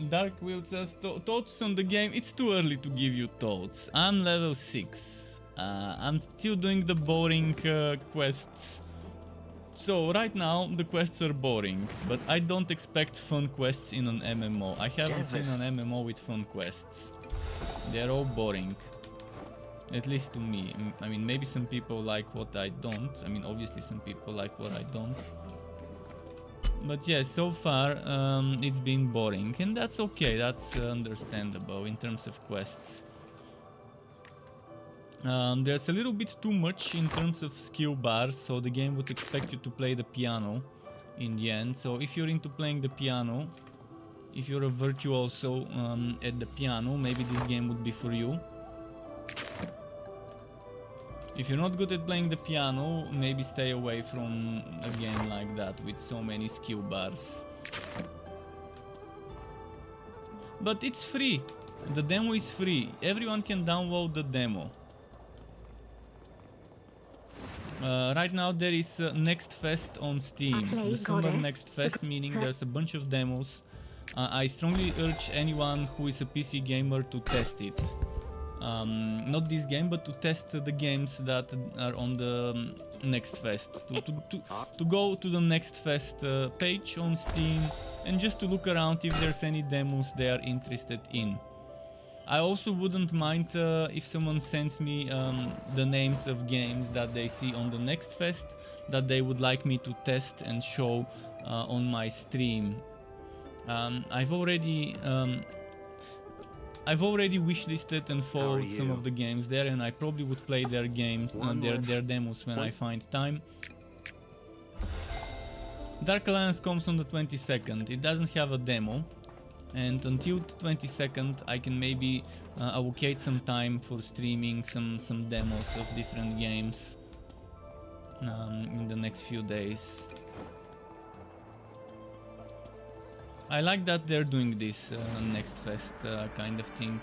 Dark Will says, thoughts on the game? It's too early to give you thoughts. I'm level 6. I'm still doing the boring quests. So right now the quests are boring, but I don't expect fun quests in an MMO. I haven't seen an MMO with fun quests. They're all boring. At least to me. I mean, maybe some people like what I don't. I mean, obviously some people like what I don't. But yeah, so far it's been boring, and that's okay. That's understandable in terms of quests. There's a little bit too much in terms of skill bars, so the game would expect you to play the piano in the end. So if you're into playing the piano, if you're a virtuoso at the piano, maybe this game would be for you. If you're not good at playing the piano, maybe stay away from a game like that with so many skill bars. But it's free. The demo is free. Everyone can download the demo. Right now there is Next Fest on Steam. The Summer Next Fest, meaning there's a bunch of demos. I strongly urge anyone who is a PC gamer to test it. Not this game, but to test the games that are on the Next Fest. To go to the Next Fest page on Steam and just to look around if there's any demos they are interested in. I also wouldn't mind if someone sends me the names of games that they see on the Next Fest that they would like me to test and show on my stream. I've already wishlisted and followed some of the games there, and I probably would play their games and their demos when I find time. Dark Alliance comes on the 22nd. It doesn't have a demo. And until the 22nd, I can maybe allocate some time for streaming some demos of different games in the next few days. I like that they're doing this next fest kind of thing.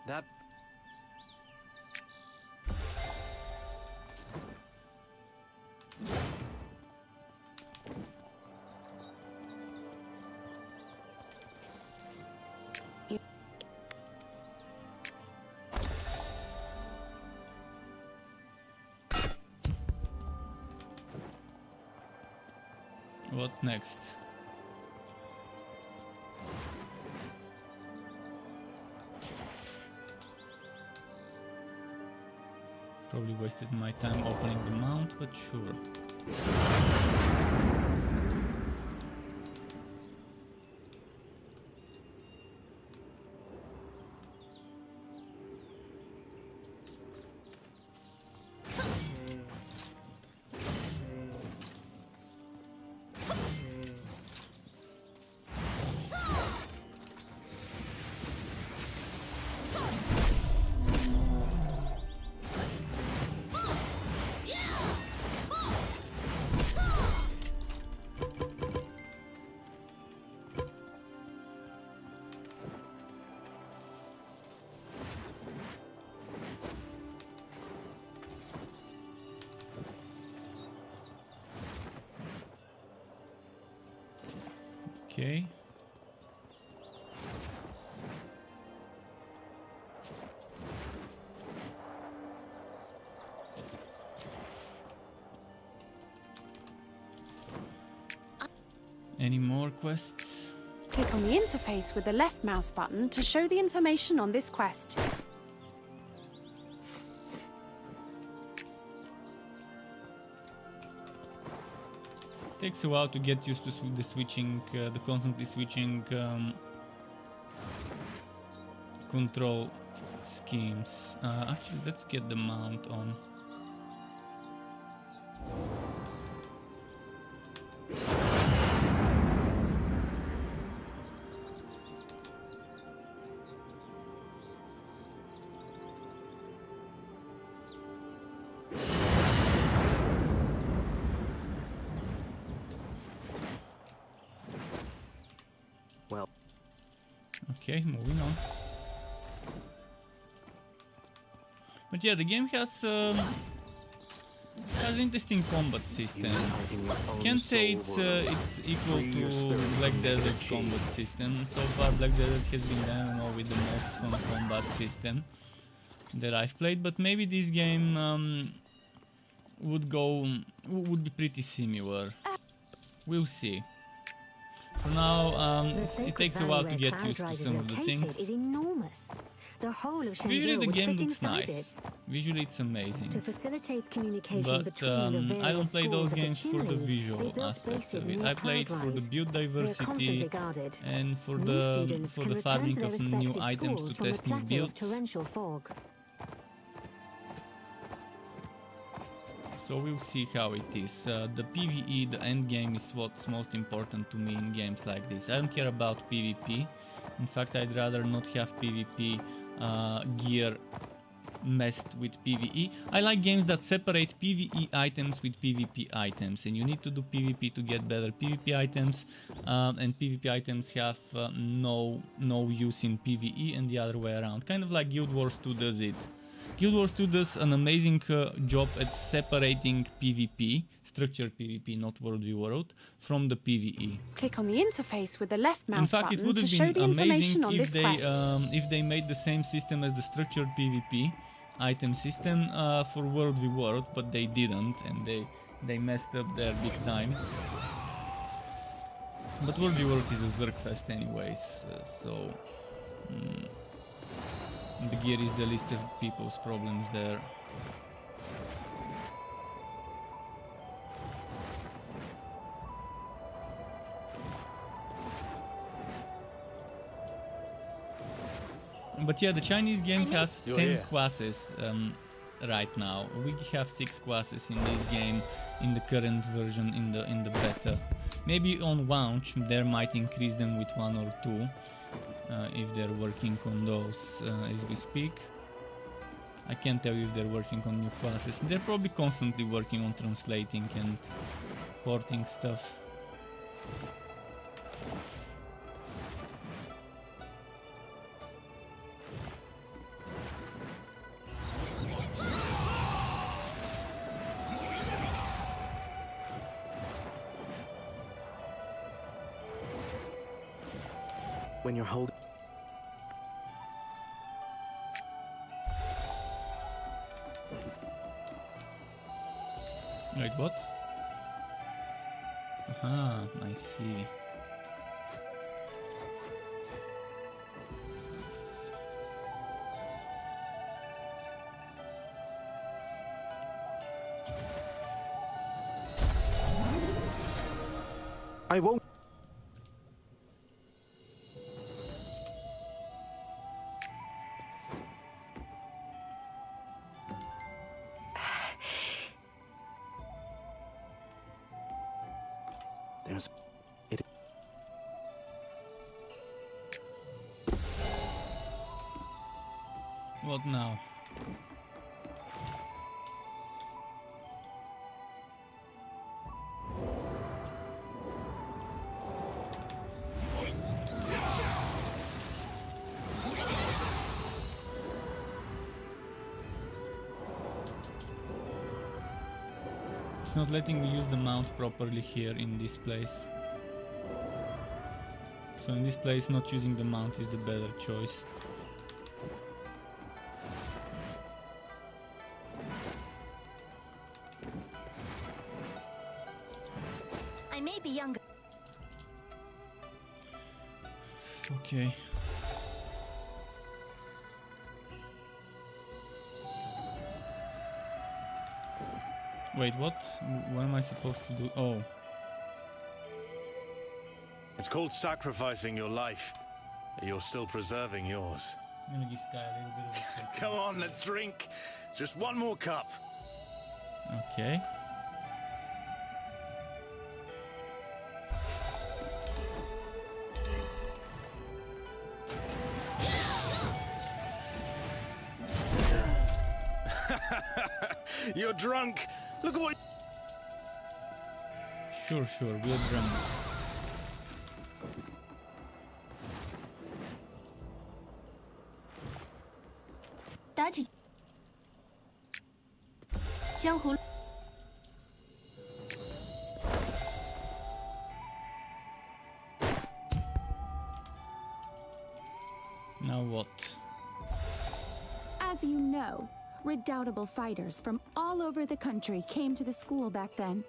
That... What next? Probably wasted my time opening the mount, but sure. Okay. Any more quests? Click on the interface with the left mouse button to show the information on this quest. Takes a while to get used to the switching, the constantly switching control schemes. Actually, let's get the mount on. Well. Okay, moving on. But yeah, the game has an interesting combat system. Can't say it's equal to Black Desert's combat system. So far, Black Desert has been the MMO with the most fun combat system that I've played. But maybe this game would be pretty similar. We'll see. For now, it takes a while to get used to some of the things. Is enormous. The whole of Visually, the would game fit looks inside nice. it. Visually, it's amazing. To facilitate communication But between the various I don't play those schools of the games for the Chin League, visual they built aspects bases of it. near I played for the Cloudrise. build They are constantly diversity guarded. and for New the students can return farming to their of new respective items schools to from the test new plateau of builds. torrential fog. So we'll see how it is. The PvE, the end game, is what's most important to me in games like this. I don't care about PvP. In fact, I'd rather not have PvP gear messed with PvE. I like games that separate PvE items with PvP items, and you need to do PvP to get better PvP items, and PvP items have no use in PvE, and the other way around. Kind of like Guild Wars 2 does it. Guild Wars 2 does an amazing job at separating PvP, structured PvP, not World v World, from the PvE. Click on the interface with the left In mouse fact, it button would to have show been the information amazing on if this they quest. if they made the same system as the structured PvP item system for World v World, but they didn't, and they messed up there big time. But World v World is a Zergfest anyways, so the gear is the least of people's problems there. But yeah, the Chinese game has You're 10 here. classes right now. We have 6 classes in this game in the current version in the beta. Maybe on launch there might increase them with 1 or 2 if they're working on those as we speak. I can't tell you if they're working on new classes. They're probably constantly working on translating and porting stuff. When you're holding... Wait, what? Aha, I see. I won't... There's... It... What now? It's not letting me use the mount properly here in this place. So in this place, not using the mount is the better choice. I may be younger. Okay. Wait, what? What am I supposed to do? Oh. It's called sacrificing your life. You're still preserving yours. I'm gonna give this guy a little bit of a second. Come on, let's drink. Just one more cup. Okay. You're drunk. Look at what... Sure, we're drunk. Now what? As you know, redoubtable fighters from all over the country came to the school back then.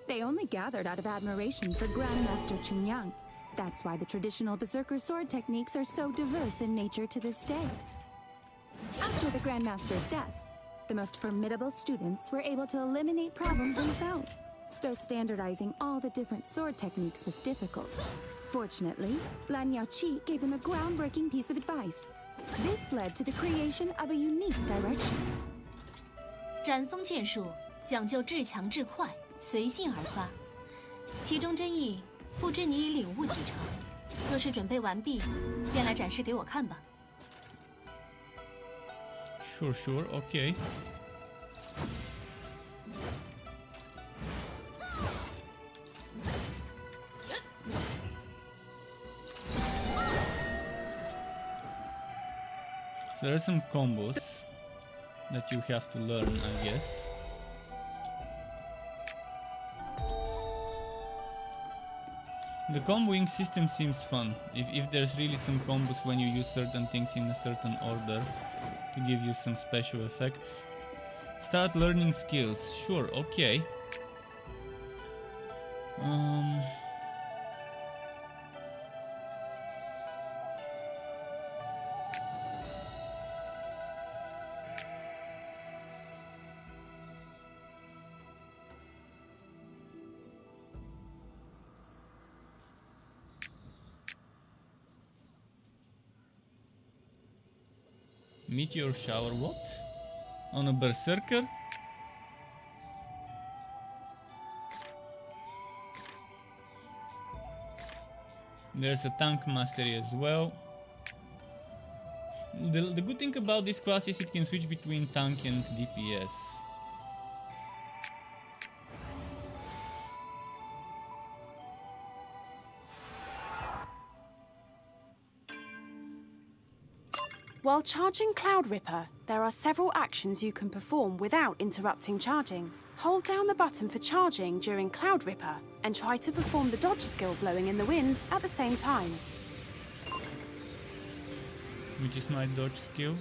They only gathered out of admiration for Grandmaster Qingyang. That's why the traditional berserker sword techniques are so diverse in nature to this day. After the Grandmaster's death, the most formidable students were able to eliminate problems themselves, though standardizing all the different sword techniques was difficult. Fortunately, Lan Yaoqi gave them a groundbreaking piece of advice. This led to the creation of a unique direction. 斩锋剑术讲究至强至快，随性而发，其中真意不知你已领悟几成。若是准备完毕，便来展示给我看吧。Sure, okay. So there are some combos that you have to learn, I guess. The comboing system seems fun. If there's really some combos when you use certain things in a certain order to give you some special effects. Start learning skills. Sure, okay. Meteor shower, what? On a berserker? There's a tank mastery as well. The good thing about this class is it can switch between tank and DPS. While charging Cloud Ripper, there are several actions you can perform without interrupting charging. Hold down the button for charging during Cloud Ripper and try to perform the dodge skill blowing in the wind at the same time. Which is my dodge skill.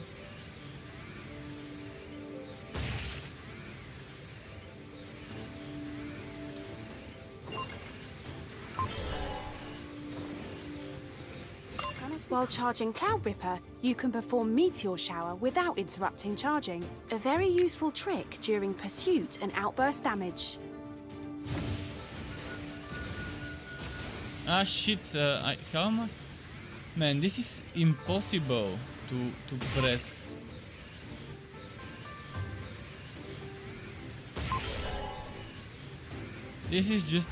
While charging Cloud Ripper, you can perform Meteor Shower without interrupting charging. A very useful trick during pursuit and outburst damage. Ah shit, how am I? Man, this is impossible to press. This is just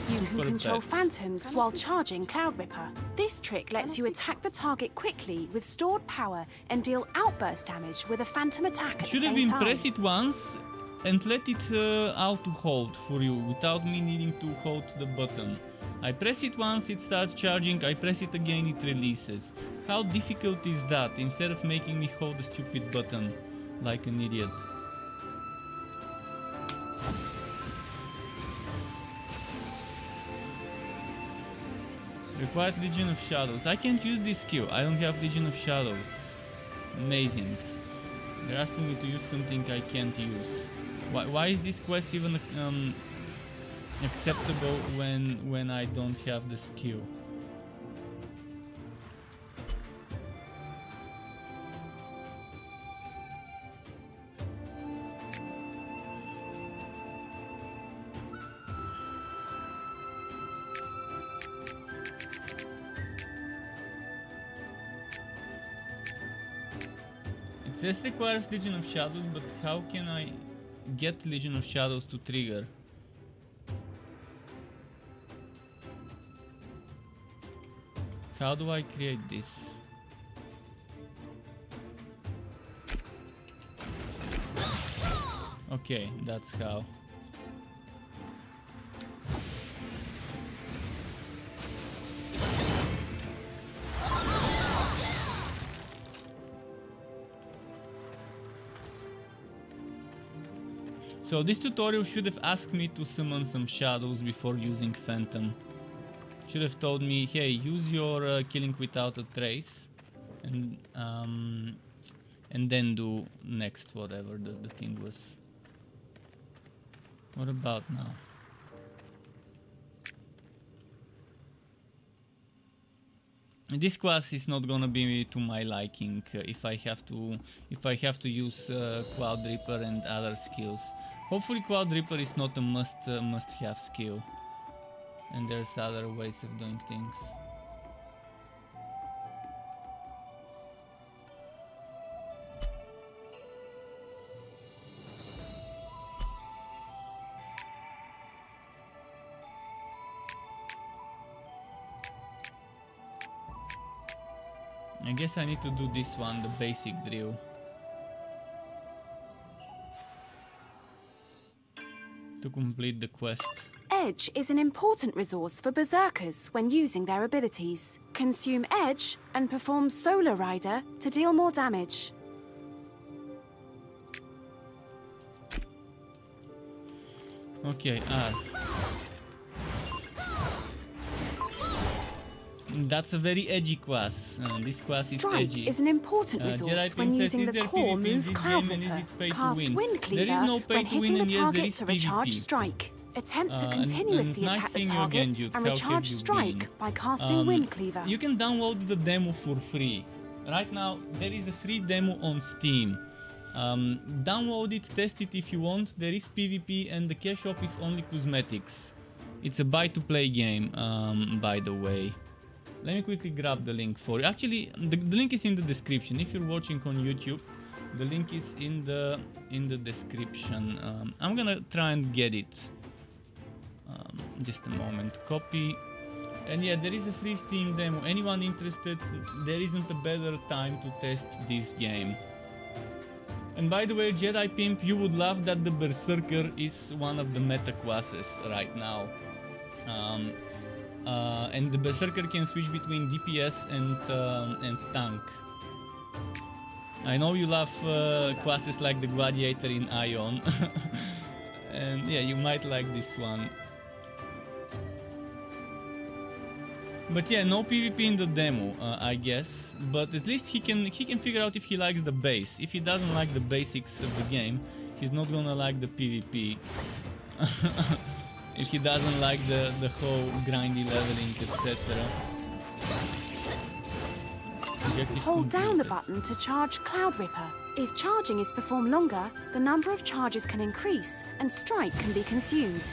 You can control bad. phantoms while charging Cloud Ripper. This trick lets you attack the target quickly with stored power and deal outburst damage with a phantom attack at Should the have same been time. press it once and let it auto hold for you without me needing to hold the button. I press it once, it starts charging, I press it again, it releases. How difficult is that instead of making me hold the stupid button like an idiot? Required Legion of Shadows. I can't use this skill. I don't have Legion of Shadows. Amazing. They're asking me to use something I can't use. Why is this quest even acceptable when I don't have the skill? This requires Legion of Shadows, but how can I get Legion of Shadows to trigger? How do I create this? Okay, that's how. So this tutorial should have asked me to summon some shadows before using Phantom. Should have told me, hey, use your killing without a trace, and then do next whatever the thing was. What about now? This class is not gonna be to my liking if I have to use Cloud Reaper and other skills. Hopefully Cloud Reaper is not a must-have skill, and there's other ways of doing things. I guess I need to do this one, the basic drill. To complete the quest. Edge is an important resource for berserkers when using their abilities. Consume Edge and perform Solar Rider to deal more damage. Okay, that's a very edgy class. This class Strike is edgy. is an important resource when using the core move Cloud Ripper. Cast Wind Cleaver when hitting the target to recharge Strike. Attempt to continuously attack the target and recharge Strike by casting Wind Cleaver. You can download the demo for free. Right now there is a free demo on Steam. Download it, test it if you want. There is PvP and the cash shop is only cosmetics. It's a buy to play game, by the way. Let me quickly grab the link for you. Actually, the link is in the description. If you're watching on YouTube, the link is in the description. I'm gonna try and get it. Just a moment. Copy. And yeah, there is a free Steam demo. Anyone interested? There isn't a better time to test this game. And by the way, Jedi Pimp, you would love that the Berserker is one of the meta classes right now. And the Berserker can switch between DPS and tank. I know you love classes like the Gladiator in Ion. And yeah, you might like this one. But yeah, no PvP in the demo, I guess. But at least he can figure out if he likes the base. If he doesn't like the basics of the game, he's not gonna like the PvP. If he doesn't like the whole grindy leveling, etc. Hold down the button to charge Cloud Ripper. If charging is performed longer, the number of charges can increase and strike can be consumed.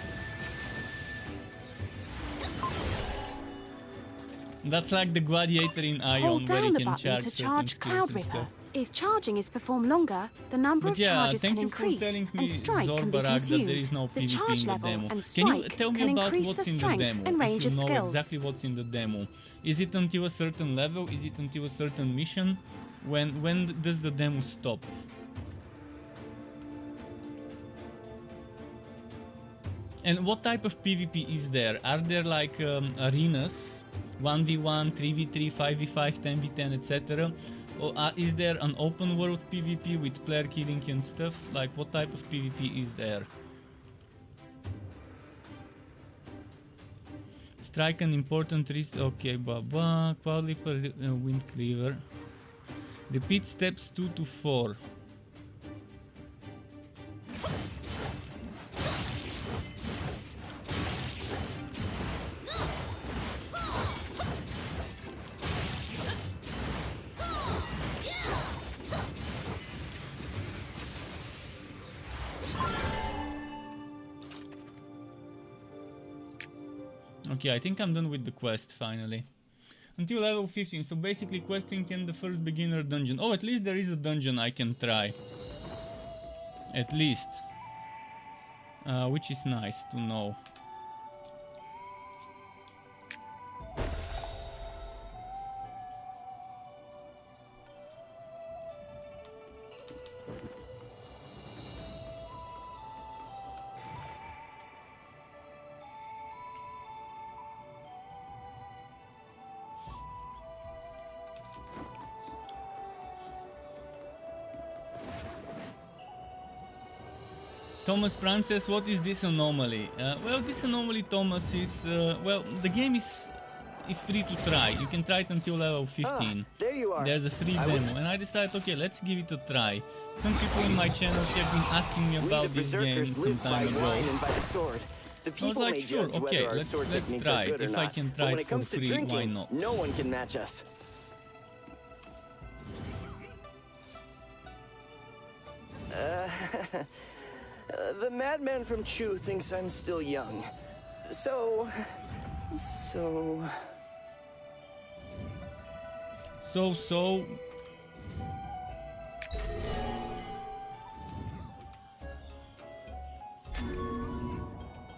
That's like the Gladiator in Ion, where you can charge Cloud Ripper. If charging is performed longer, the number of charges can increase and strike can be consumed. The charge level and strike can increase the strength and range of skills. Exactly what's in the demo. Is it until a certain level? Is it until a certain mission? When does the demo stop? And what type of PvP is there? Are there like arenas? 1v1, 3v3, 5v5, 10v10, etc. Or is there an open world PvP with player killing and stuff? Like, what type of PvP is there? Strike an important risk. Okay, blah. Cloud Leaper, Wind Cleaver. Repeat steps 2 to 4. Okay, I think I'm done with the quest finally. Until level 15, so basically questing in the first beginner dungeon. Oh, at least there is a dungeon I can try. At least. Which is nice to know. Thomas Prime says, what is this anomaly? Well, this anomaly, Thomas, is... well, the game is free to try. You can try it until level 15. There you are. There's a free demo. And I decided, okay, let's give it a try. Some people in my channel have been asking me about this game some time ago. I was like, sure, okay, let's try it. If I can try it for free, why not? No one can match us. The madman from Chu thinks I'm still young. So...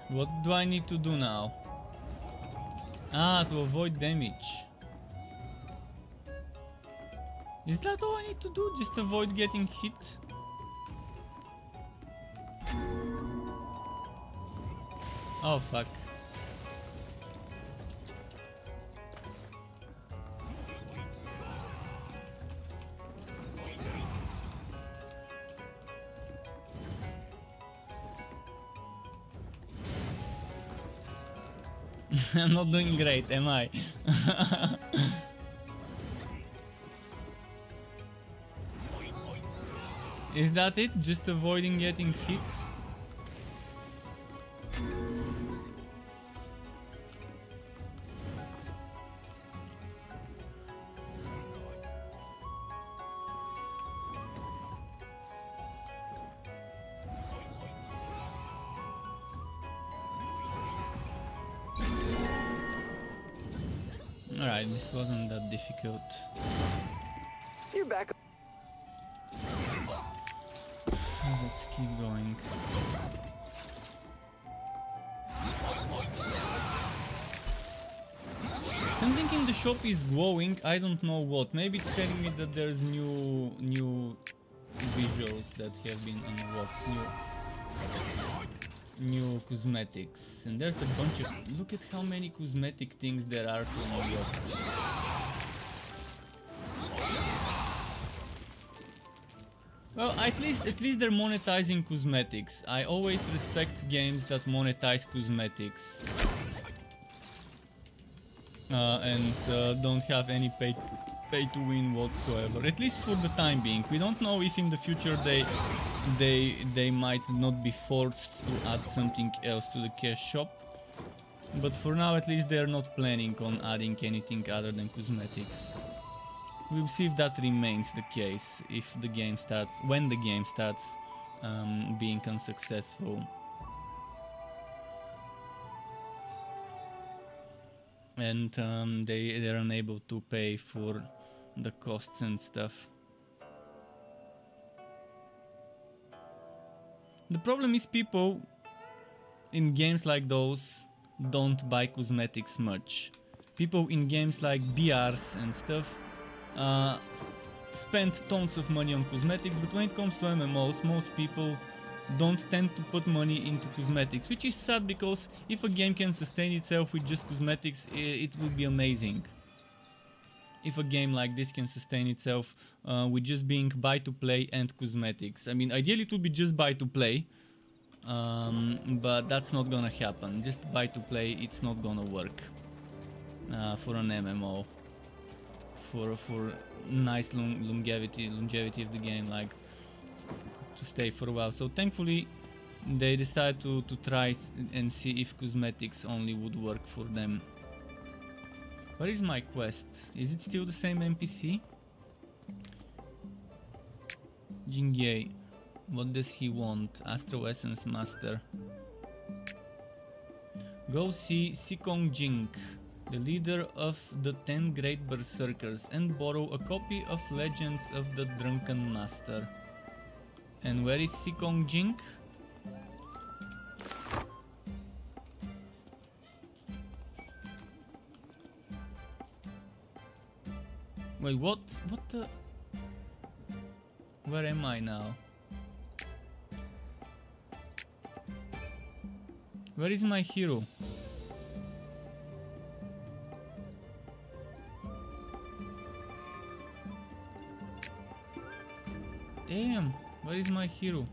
What do I need to do now? Ah, to avoid damage. Is that all I need to do? Just avoid getting hit? Oh fuck. I'm not doing great, am I? Is that it? Just avoiding getting hit? Alright, this wasn't that difficult. You're back. Let's keep going. Something in the shop is glowing, I don't know what. Maybe it's telling me that there's new visuals that have been unlocked, new cosmetics. And there's a bunch of... Look at how many cosmetic things there are to unlock. Well, at least they're monetizing cosmetics. I always respect games that monetize cosmetics. And don't have any pay to win whatsoever. At least for the time being. We don't know if in the future they might not be forced to add something else to the cash shop. But for now, at least they're not planning on adding anything other than cosmetics. We'll see if that remains the case if the game starts, when the game starts being unsuccessful. And they're unable to pay for the costs and stuff. The problem is people in games like those don't buy cosmetics much. People in games like BRs and stuff spend tons of money on cosmetics, but when it comes to MMOs, most people don't tend to put money into cosmetics, which is sad because if a game can sustain itself with just cosmetics, it would be amazing. If a game like this can sustain itself with just being buy to play and cosmetics. I mean, ideally it would be just buy to play, but that's not gonna happen. Just buy to play, it's not gonna work for an MMO. For nice longevity of the game, like to stay for a while. So thankfully they decided to try and see if cosmetics only would work for them. Where is my quest? Is it still the same NPC? Jingye. What does he want? Astro Essence Master. Go see Sikong Jing, the leader of the 10 Great Berserkers, and borrow a copy of Legends of the Drunken Master. And where is Sikong Jing? Wait, what the... Where am I now? Where is my hero? Damn, where is my hero?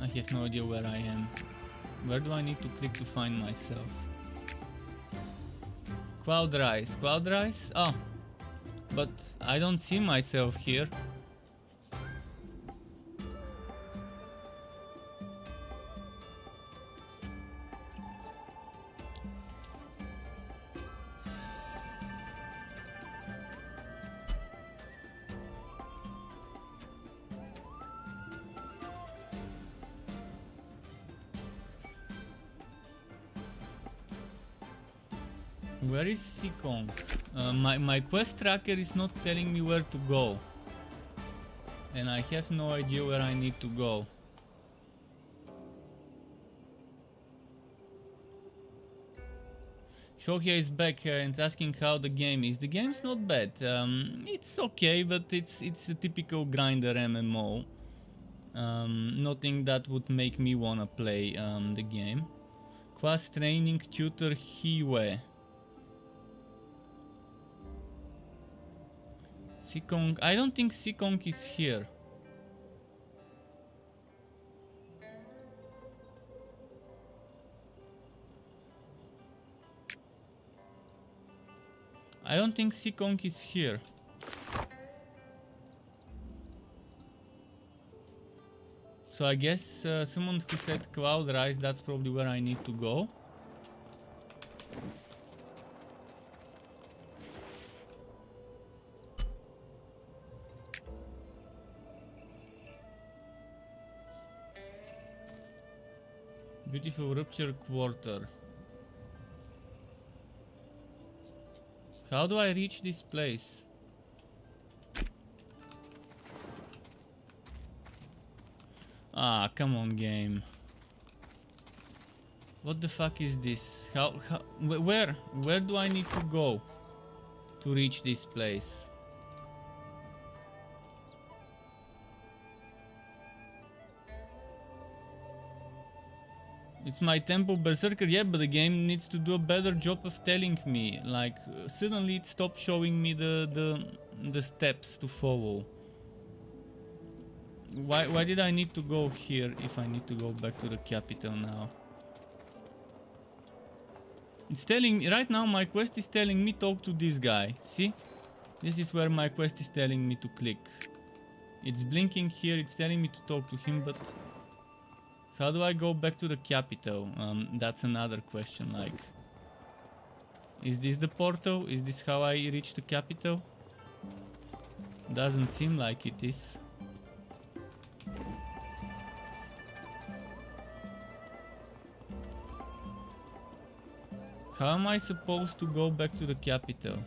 I have no idea where I am. Where do I need to click to find myself? Cloud Rise. Cloud Rise? Oh. But I don't see myself here. Where is Sikong? My quest tracker is not telling me where to go. And I have no idea where I need to go. Shohya is back and asking how the game is. The game's not bad. It's okay, but it's a typical grinder MMO. Nothing that would make me wanna play the game. Class training tutor Hiwe. Sikong, I don't think Sikong is here. I don't think Sikong is here. So I guess someone who said Cloud Rise, that's probably where I need to go. Beautiful rupture quarter. How do I reach this place? Ah, come on, game. What the fuck is this? Where do I need to go to reach this place? It's my temple berserker, yeah, but the game needs to do a better job of telling me. Like, suddenly it stopped showing me the steps to follow. Why did I need to go here if I need to go back to the capital now? It's telling me, right now my quest is telling me talk to this guy, see? This is where my quest is telling me to click. It's blinking here, it's telling me to talk to him, but how do I go back to the capital? That's another question, like, is this the portal? Is this how I reach the capital? Doesn't seem like it is. How am I supposed to go back to the capital?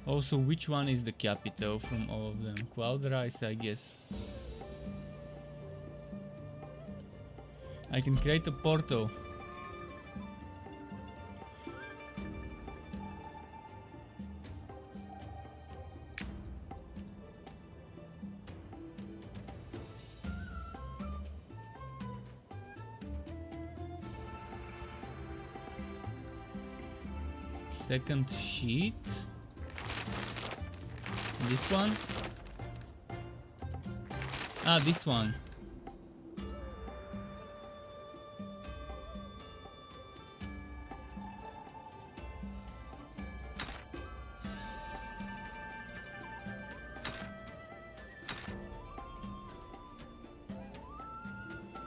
Also, which one is the capital from all of them? Cloudrise, I guess. I can create a portal. Second sheet. This one? Ah, this one.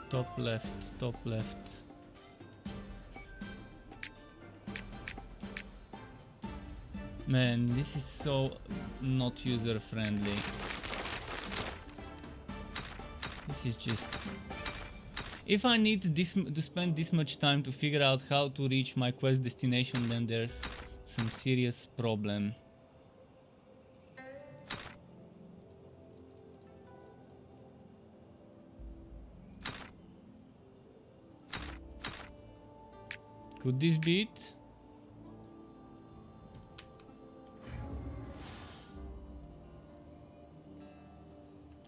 Top left, top left. Man, this is so not user friendly. This is just... If I need to spend this much time to figure out how to reach my quest destination, then there's some serious problem. Could this be it?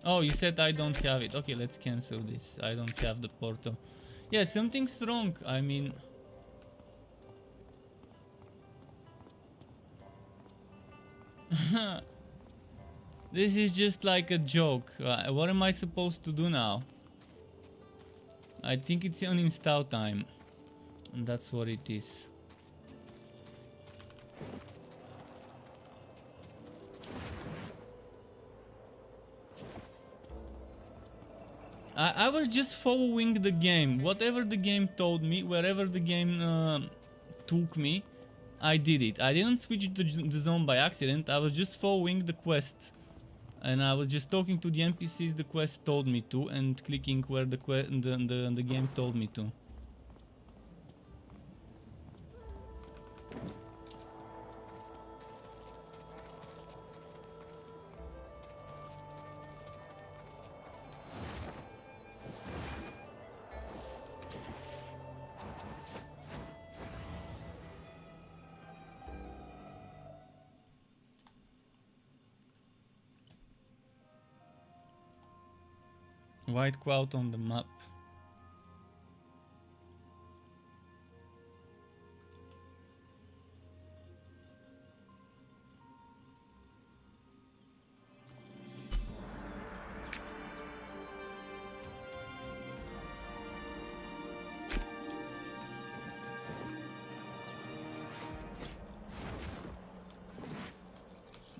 Oh, you said I don't have it. Okay, let's cancel this. I don't have the portal. Yeah, something's wrong. I mean... This is just like a joke. What am I supposed to do now? I think it's uninstall time. And that's what it is. I was just following the game. Whatever the game told me, wherever the game took me, I did it. I didn't switch the zone by accident. I was just following the quest. And I was just talking to the NPCs the quest told me to, and clicking where the game told me to. White cloud on the map.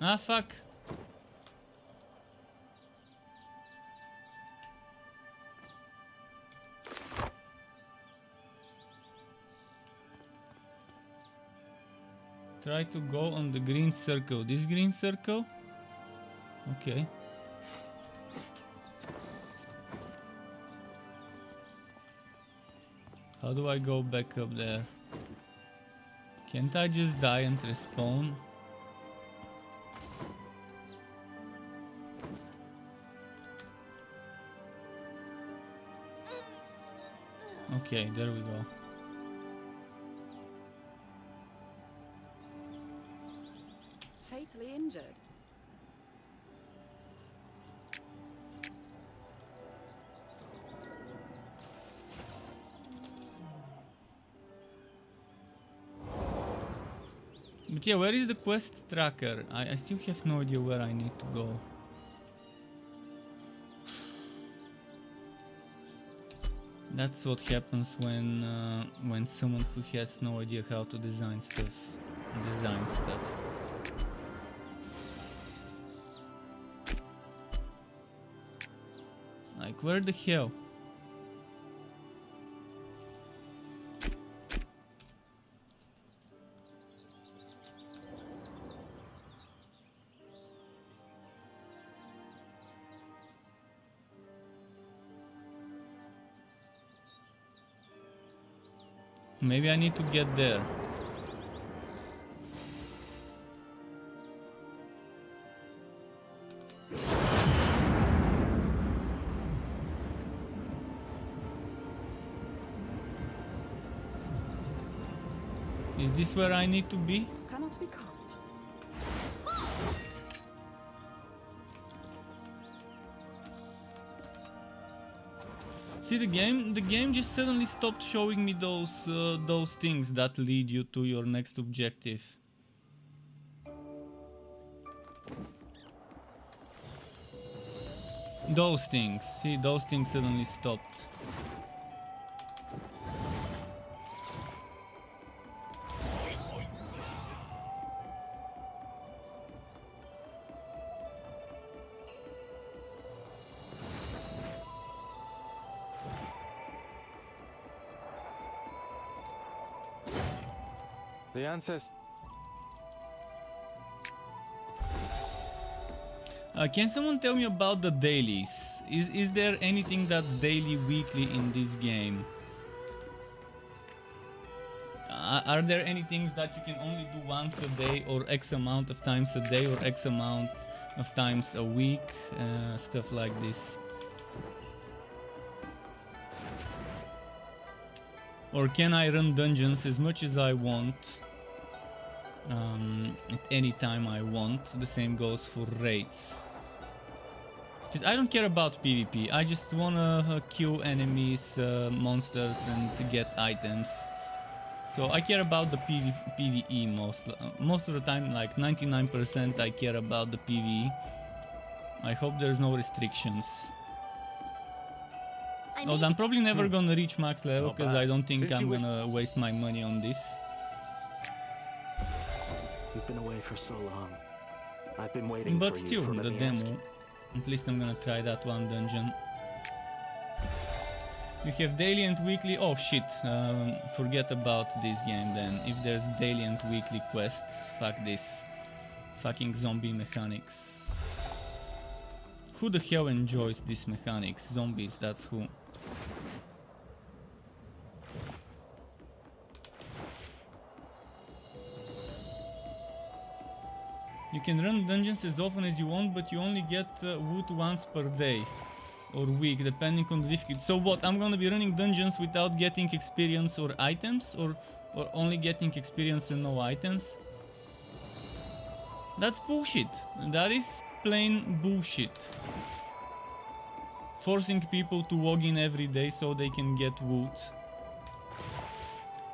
Ah, fuck. Try to go on the green circle. This green circle? Okay. How do I go back up there? Can't I just die and respawn? Okay, there we go. Fatally injured. But yeah, where is the quest tracker? I still have no idea where I need to go. That's what happens when someone who has no idea how to design stuff. Like, where the hell? Maybe I need to get there. Is this where I need to be? Cannot be cast. See, the game just suddenly stopped showing me those things that lead you to your next objective. Those things, see, those things suddenly stopped. The ancestors. Can someone tell me about the dailies? Is there anything that's daily, weekly in this game? Are there any things that you can only do once a day, or X amount of times a day, or X amount of times a week? Stuff like this. Or can I run dungeons as much as I want, at any time I want? The same goes for raids. Because I don't care about PvP, I just wanna kill enemies, monsters, and to get items. So I care about the PvE most of the time, like 99% I care about the PvE. I hope there's no restrictions. Although I'm probably never gonna reach max level, because I don't think I'm gonna waste my money on this. You've been away for so long. I've been waiting But for you. still, For the demo. At least I'm gonna try that one dungeon. You have daily and weekly. Oh shit! Forget about this game then. If there's daily and weekly quests, fuck this. Fucking zombie mechanics. Who the hell enjoys these mechanics? Zombies, that's who. You can run dungeons as often as you want, but you only get wood once per day or week, depending on the difficulty. So what, I'm gonna be running dungeons without getting experience or items, or only getting experience and no items? That's bullshit. That is plain bullshit. Forcing people to log in every day so they can get wood.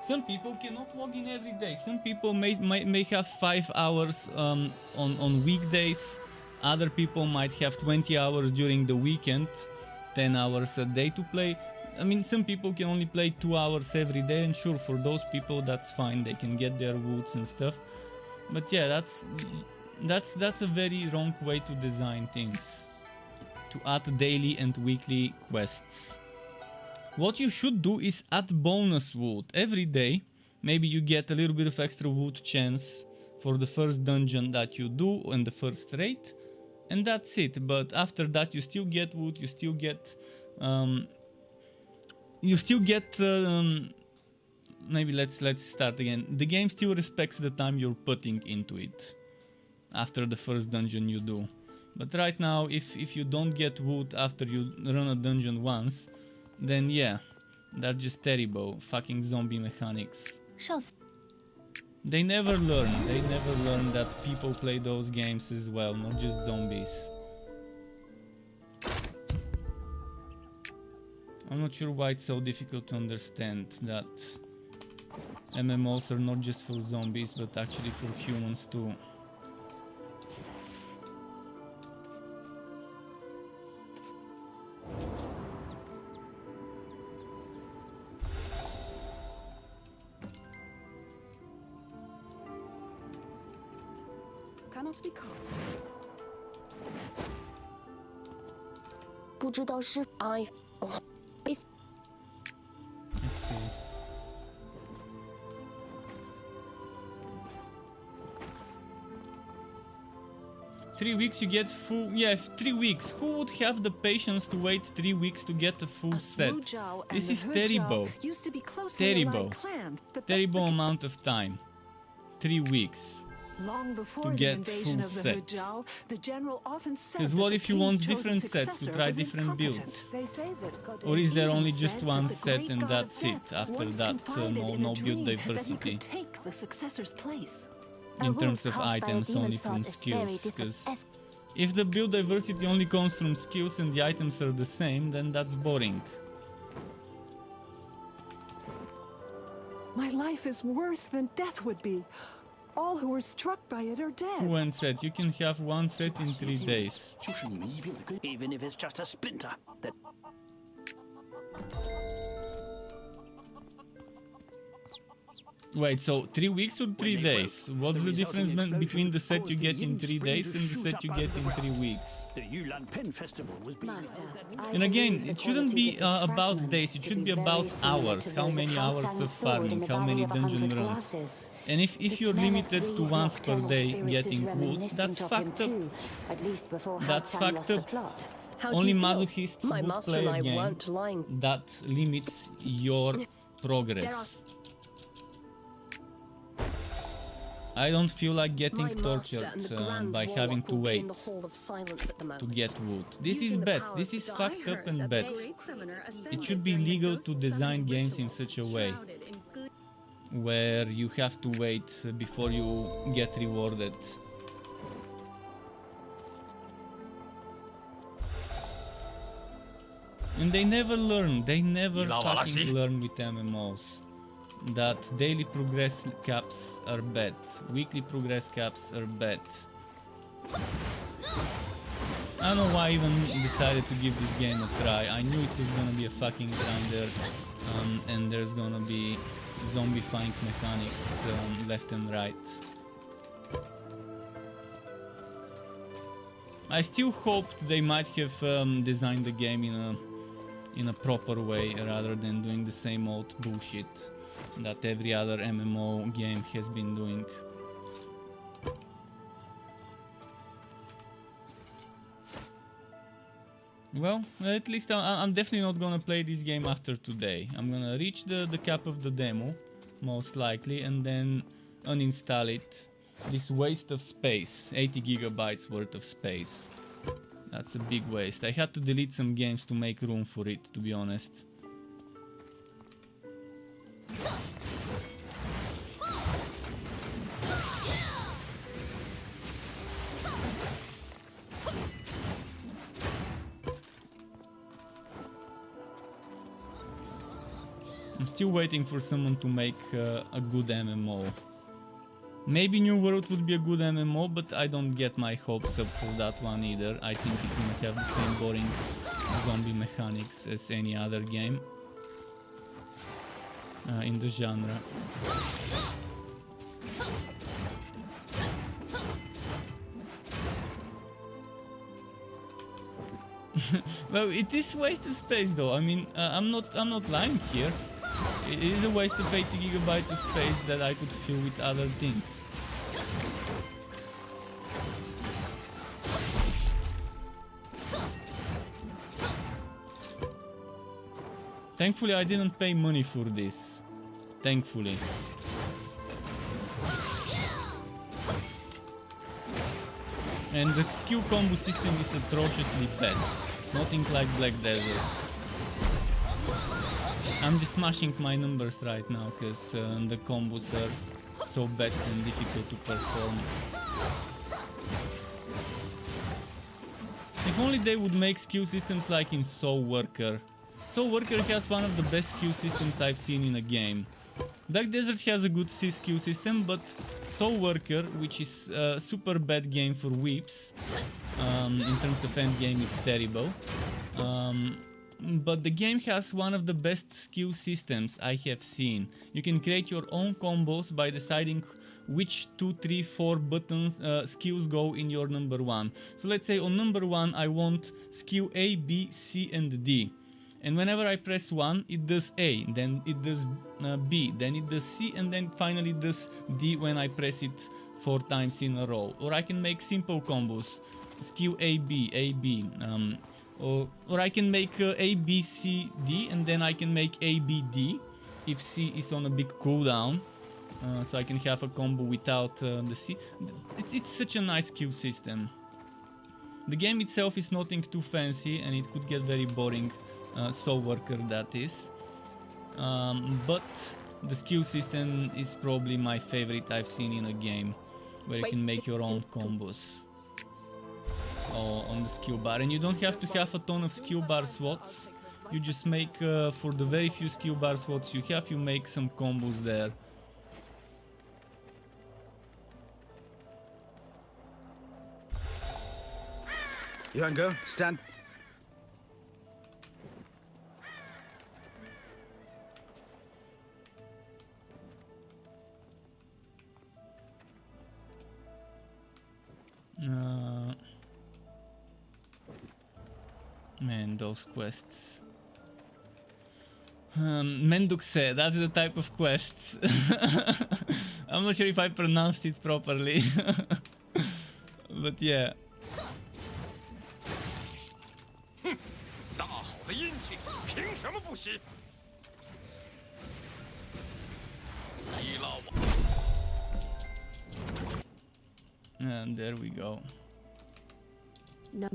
Some people cannot log in every day. Some people may have 5 hours on weekdays. Other people might have 20 hours during the weekend, 10 hours a day to play. I mean, some people can only play 2 hours every day, and sure, for those people that's fine. They can get their woods and stuff. But yeah, that's a very wrong way to design things. To add daily and weekly quests. What you should do is add bonus wood every day. Maybe you get a little bit of extra wood chance for the first dungeon that you do in the first raid, and that's it. But after that you still get wood, you still get maybe let's start again. The game still respects the time you're putting into it after the first dungeon you do. But right now, if you don't get wood after you run a dungeon once, then yeah, that's just terrible. Fucking zombie mechanics. They never learn. They never learn that people play those games as well, not just zombies. I'm not sure why it's so difficult to understand that MMOs are not just for zombies, but actually for humans too. Cannot be cast. 不知道是 I. If Let's see. Three weeks you get full. Yeah, 3 weeks. Who would have the patience to wait 3 weeks to get a full set? This is terrible. Terrible. Terrible amount of time. 3 weeks. Long before to the get invasion full of the set. Huzhou, the general often said Because that what the if you king's want chosen different sets to successor try was different incompetent. builds? They say that Or is there even only said just that one the set great and god that's of it? death After once that, confided no in a build dream that he diversity could take the successor's place. in terms of items, only from skills. Because if the build diversity only comes from skills and the items are the same, then that's boring. My life is worse than death would be. All who were struck by it are dead. Who and said you can have one set in 3 days. Even if it's just a splinter. That Wait, so 3 weeks or 3 days? What's the difference between the set you get in 3 days and the set you get in 3 weeks? the Yulan Pen Festival was being And again, it shouldn't be about days, it should be about hours. How many hours of farming, how many dungeon runs. And if you're limited to once per day getting wood, that's fucked up. That's fucked up. Only masochists would play a game that limits your progress. I don't feel like getting tortured by having to wait to get wood. This is bad. This is fucked up and bad. It should be legal to design games in such a way where you have to wait before you get rewarded. And they never learn. They never fucking learn with MMOs. That daily progress caps are bad, weekly progress caps are bad. I don't know why I even decided to give this game a try. I knew it was gonna be a fucking grinder, and there's gonna be zombifying mechanics left and right. I still hoped they might have designed the game in a proper way rather than doing the same old bullshit that every other MMO game has been doing. Well, at least I'm definitely not gonna play this game after today. I'm gonna reach the cap of the demo, most likely, and then uninstall it. This waste of space, 80 gigabytes worth of space. That's a big waste. I had to delete some games to make room for it, to be honest. I'm still waiting for someone to make a good MMO. Maybe New World would be a good MMO, but I don't get my hopes up for that one either. I think it's gonna have the same boring zombie mechanics as any other game in the genre. Well, it is a waste of space though. I mean, I'm not lying here. It is a waste of 80 gigabytes of space that I could fill with other things. Thankfully, I didn't pay money for this. Thankfully. And the skill combo system is atrociously bad. Nothing like Black Desert. I'm just smashing my numbers right now because the combos are so bad and difficult to perform. If only they would make skill systems like in Soul Worker. Soul Worker has one of the best skill systems I've seen in a game. Black Desert has a good skill system, but Soul Worker, which is a super bad game for weeps, in terms of endgame it's terrible. But the game has one of the best skill systems I have seen. You can create your own combos by deciding which 2, 3, 4 buttons skills go in your number 1. So let's say on number 1 I want skill A, B, C and D. And whenever I press 1, it does A, then it does B, then it does C, and then finally it does D when I press it 4 times in a row. Or I can make simple combos, skill A, B, A, B. Or I can make A, B, C, D, and then I can make A, B, D if C is on a big cooldown. So I can have a combo without the C. It's such a nice skill system. The game itself is nothing too fancy and it could get very boring. Soul Worker that is. But the skill system is probably my favorite I've seen in a game, where you can make your own combos on the skill bar, and you don't have to have a ton of skill bar slots. You just make for the very few skill bar slots you have, you make some combos there. Yuan Ge, stand. Man, those quests. Mendukse, that's the type of quests. I'm not sure if I pronounced it properly. But yeah. And there we go. No,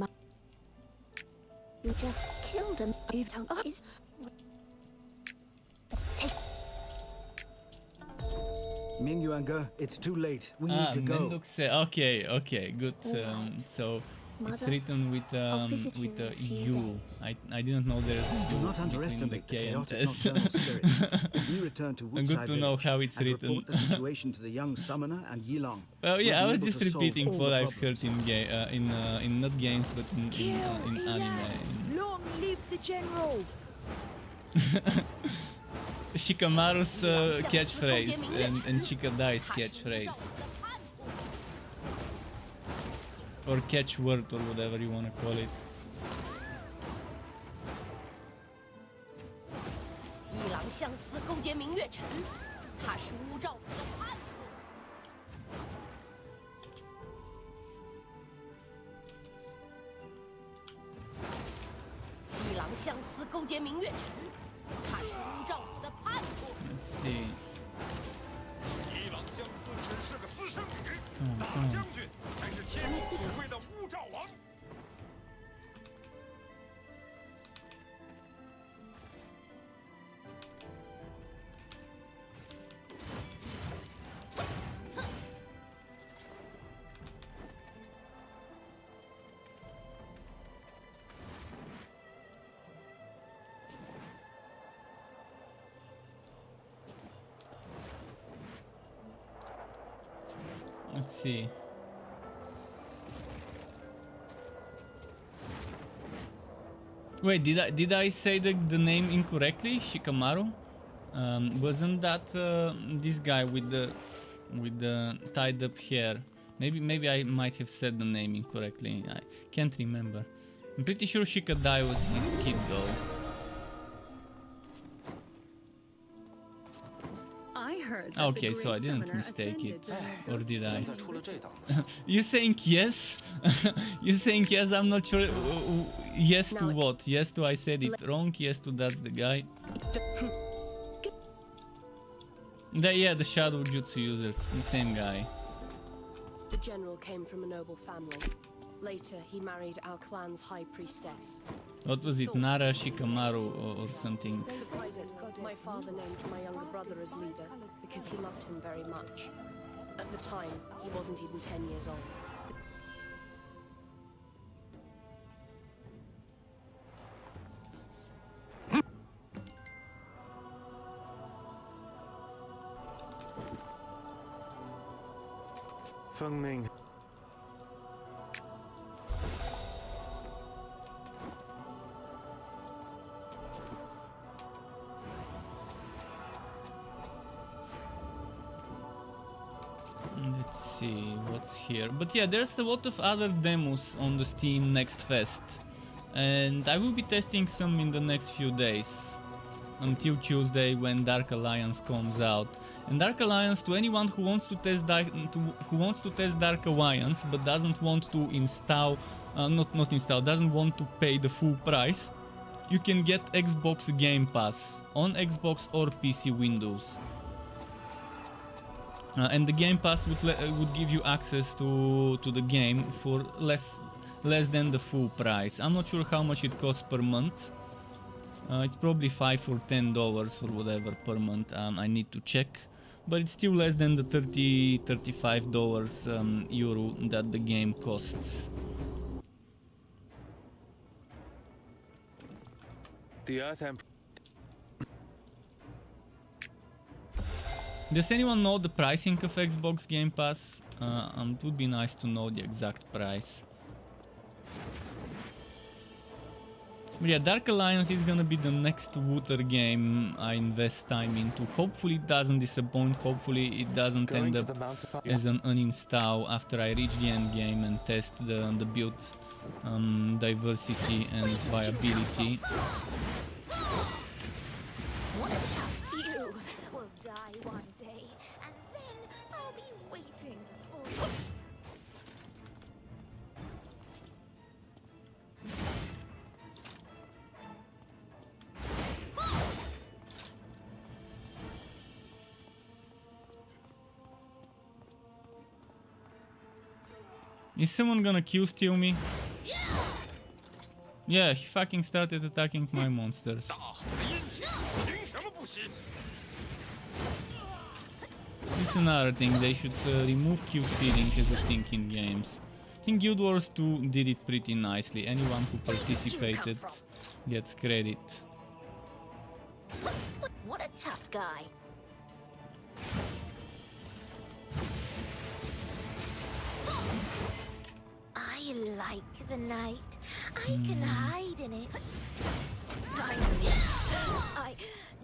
you just killed him. You don't. Ming Yuan Ge, it's too late. We need to go. Mendukse. Okay, good. So it's written with a U. I didn't know there's a U between the K and S. Good to know how it's written. Report the situation to the young summoner and Yilong. Well, yeah, I was just repeating what I've heard in not games but in anime. Long live the general! Shikamaru's catchphrase and Shikadai's catchphrase. Or catchword or whatever you want to call it. Let's see. Let's see. Wait, did I say the name incorrectly? Shikamaru? Wasn't that this guy with the tied up hair? Maybe I might have said the name incorrectly. I can't remember. I'm pretty sure Shikadai was his kid though. Okay, so I didn't mistake it, or did I? You saying yes? You saying yes? I'm not sure. Yes to what? Yes to I said it wrong? Yes to that's the guy? Yeah, the Shadow Jutsu users, the same guy. The general came from a noble family. Later, he married our clan's high priestess. What was it, Nara Shikamaru or something? Surprising, my father named my younger brother as leader because he loved him very much. At the time, he wasn't even 10 years old. Fengming. Let's see what's here. But yeah, there's a lot of other demos on the Steam Next Fest. And I will be testing some in the next few days. Until Tuesday when Dark Alliance comes out. And Dark Alliance, to anyone who wants to test Dark Alliance but doesn't want to install, doesn't want to pay the full price, you can get Xbox Game Pass on Xbox or PC Windows. And the Game Pass would give you access to the game for less than the full price. I'm not sure how much it costs per month. It's probably $5 or $10 or whatever per month. I need to check, but it's still less than the $35 euro that the game costs. The Earth Emperor. Does anyone know the pricing of Xbox Game Pass? It would be nice to know the exact price. But yeah, Dark Alliance is gonna be the next Wooter game I invest time into. Hopefully it doesn't disappoint, hopefully it doesn't end up as an uninstall after I reach the end game and test the build diversity and viability. What a tough you will die one day, and then I'll be waiting for you. Is someone gonna Q-steal me? Yeah, he fucking started attacking my monsters. This is another thing, they should remove Q-stealing as a thing in games. I think Guild Wars 2 did it pretty nicely. Anyone who participated gets credit. What a tough guy. I like the night. I can hide in it. Finally, I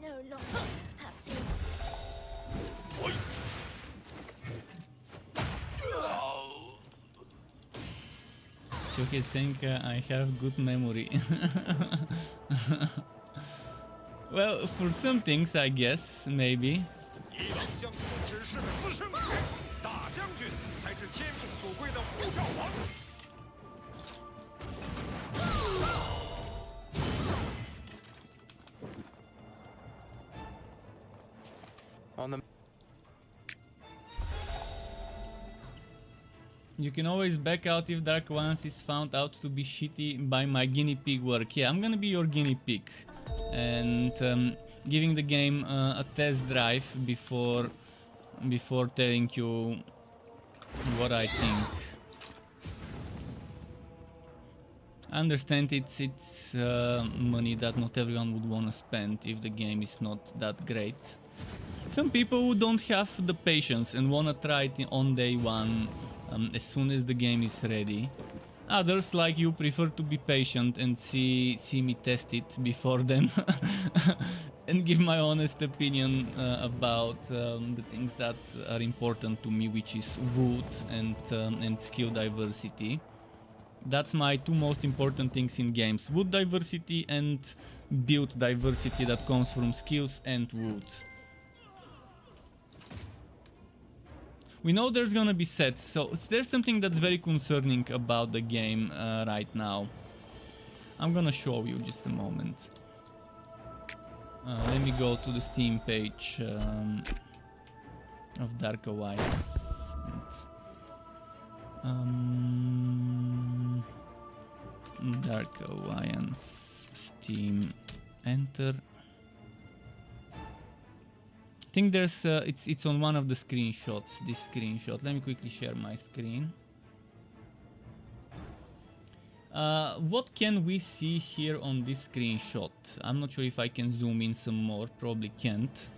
no longer have to. Okay, Senka, I have good memory. Well, for some things, I guess, maybe. On the You can always back out if Dark Alliance is found out to be shitty by my guinea pig work. Yeah, I'm gonna be your guinea pig and giving the game a test drive before telling you what I think. I understand it's money that not everyone would wanna spend if the game is not that great. Some people who don't have the patience and wanna try it on day one as soon as the game is ready. Others, like you, prefer to be patient and see me test it before them and give my honest opinion about the things that are important to me, which is wood and skill diversity. That's my two most important things in games: wood diversity and build diversity that comes from skills and wood. We know there's gonna be sets, so there's something that's very concerning about the game right now. I'm gonna show you just a moment. Let me go to the Steam page of Dark Alliance. Dark Alliance Steam. Enter. I think there's it's on one of the screenshots. This screenshot. Let me quickly share my screen. What can we see here on this screenshot? I'm not sure if I can zoom in some more. Probably can't.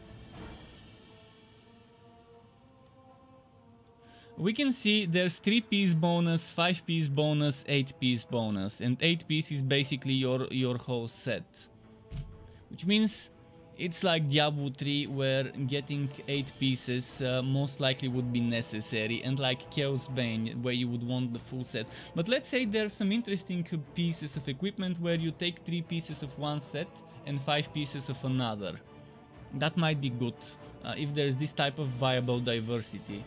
We can see there's 3-piece bonus, 5-piece bonus, 8-piece bonus, and 8-piece is basically your whole set, which means it's like Diablo 3 where getting 8 pieces most likely would be necessary, and like Chaos Bane where you would want the full set. But let's say there's some interesting pieces of equipment where you take 3 pieces of one set and 5 pieces of another. That might be good if there's this type of viable diversity.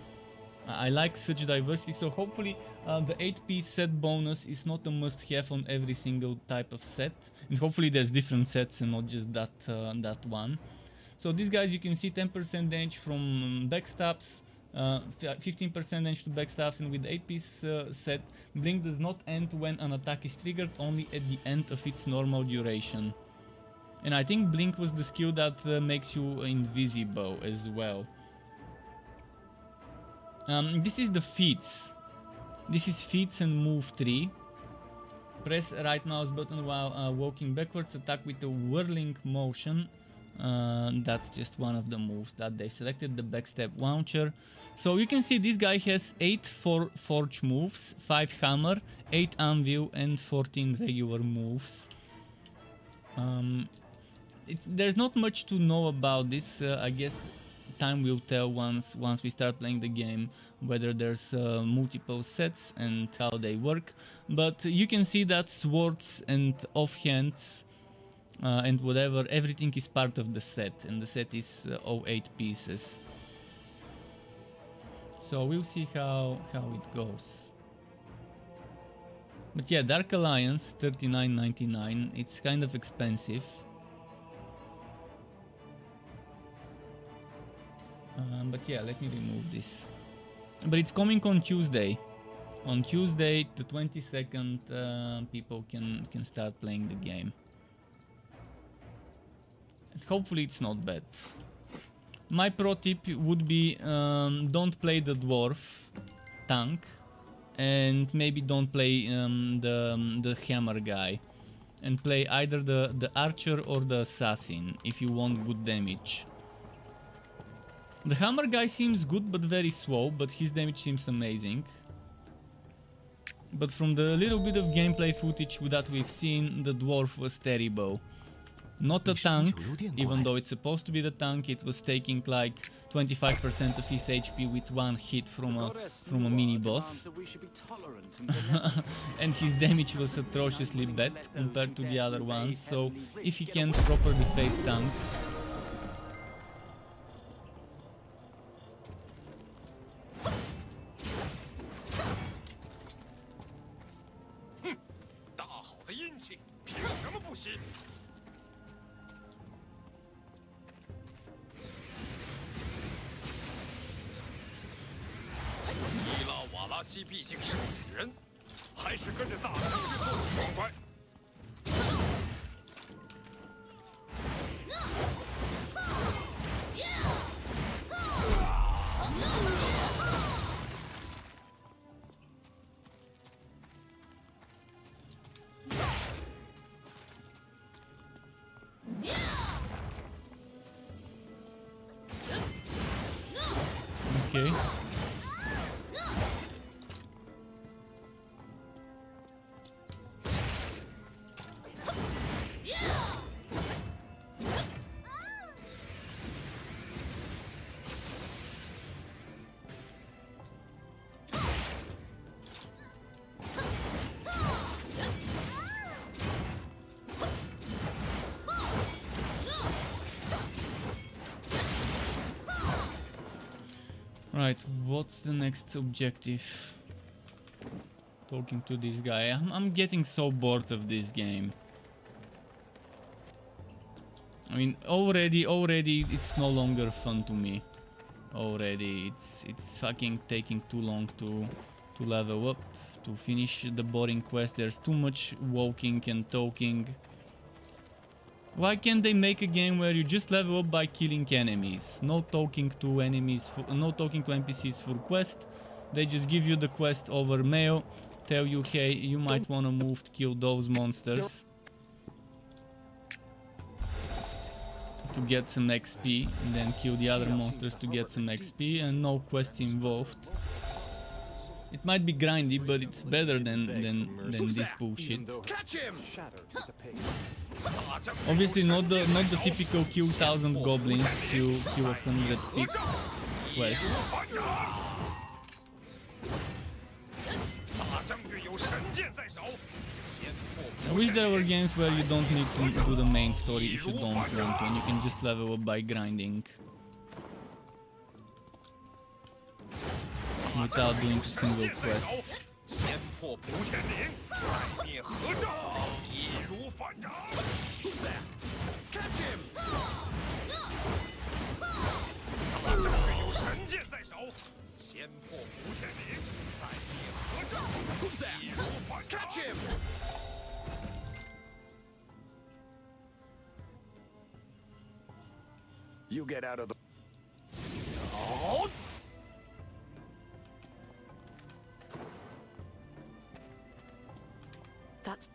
I like such diversity, so hopefully the 8-piece set bonus is not a must-have on every single type of set, and hopefully there's different sets and not just that that one. So these guys, you can see 10% damage from backstabs, 15% damage to backstabs, and with the 8-piece set, Blink does not end when an attack is triggered, only at the end of its normal duration. And I think Blink was the skill that makes you invisible as well. This is the feats. This is feats and move tree. Press right mouse button while walking backwards. Attack with a whirling motion. That's just one of the moves that they selected. The backstab launcher. So you can see this guy has 8 forge moves, 5 hammer, 8 anvil, and 14 regular moves. There's not much to know about this. I guess time will tell once we start playing the game whether there's multiple sets and how they work, but you can see that swords and offhands and whatever, everything is part of the set, and the set is all 8 pieces. So we'll see how it goes. But yeah, Dark Alliance, $39.99. It's kind of expensive. But yeah, let me remove this. But it's coming on Tuesday. On Tuesday, the 22nd, people can start playing the game. And hopefully it's not bad. My pro tip would be don't play the dwarf tank, and maybe don't play the hammer guy, and play either the archer or the assassin if you want good damage. The hammer guy seems good but very slow, but his damage seems amazing. But from the little bit of gameplay footage that we've seen, the dwarf was terrible. Not a tank, even though it's supposed to be the tank, it was taking like 25% of his HP with one hit from a mini boss. And his damage was atrociously bad compared to the other ones, so if he can't properly face tank,西毕竟是女人，还是跟着大将军做的爽快。Okay. Right, what's the next objective? Talking to this guy. I'm getting so bored of this game. I mean, already it's no longer fun to me. Already it's fucking taking too long to level up, to finish the boring quest. There's too much walking and talking. Why can't they make a game where you just level up by killing enemies? No talking to enemies, no talking to NPCs for quest. They just give you the quest over mail, tell you, hey, you might wanna move to kill those monsters to get some XP, and then kill the other monsters to get some XP, and no quests involved. It might be grindy, but it's better than this bullshit. Catch him! Obviously not the typical kill 1000 goblins, kill 100 pigs quests. I wish there were games where you don't need to do the main story if you don't want to, and you can just level up by grinding without doing a single quest. Catch him! You get out of the... That's...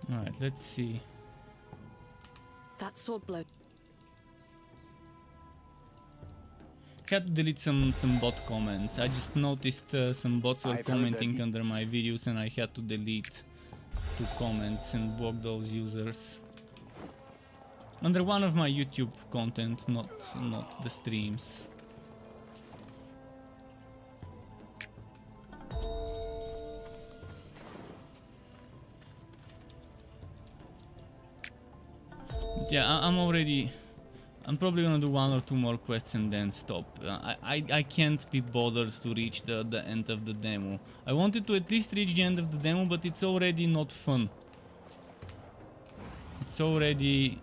Alright, let's see. That sword blow. Had to delete some bot comments. I just noticed some bots were commenting under my videos, and I had to delete 2 comments and block those users. Under one of my YouTube content, not the streams. Yeah, I'm probably gonna do 1 or 2 more quests and then stop. I can't be bothered to reach the end of the demo. I wanted to at least reach the end of the demo, but it's already not fun. It's already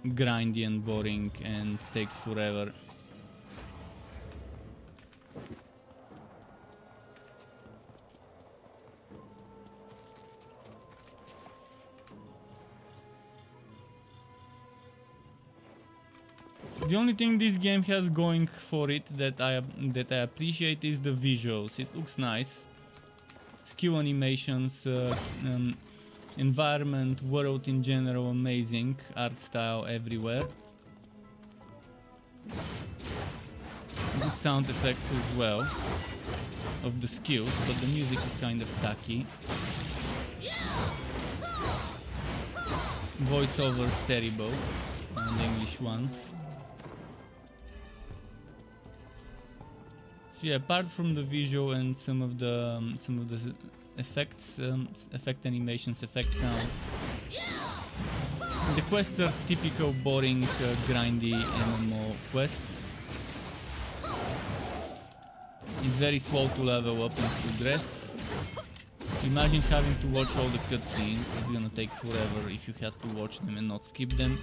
grindy and boring and takes forever. So the only thing this game has going for it that I appreciate is the visuals. It looks nice. Skill animations, environment, world in general, amazing. Art style everywhere. Good sound effects as well of the skills, but the music is kind of tacky. Voiceovers terrible, the English ones. So yeah, apart from the visual and some of the effects, effect animations, effect sounds, the quests are typical boring, grindy MMO quests. It's very slow to level up and progress. Imagine having to watch all the cutscenes. It's gonna take forever if you had to watch them and not skip them.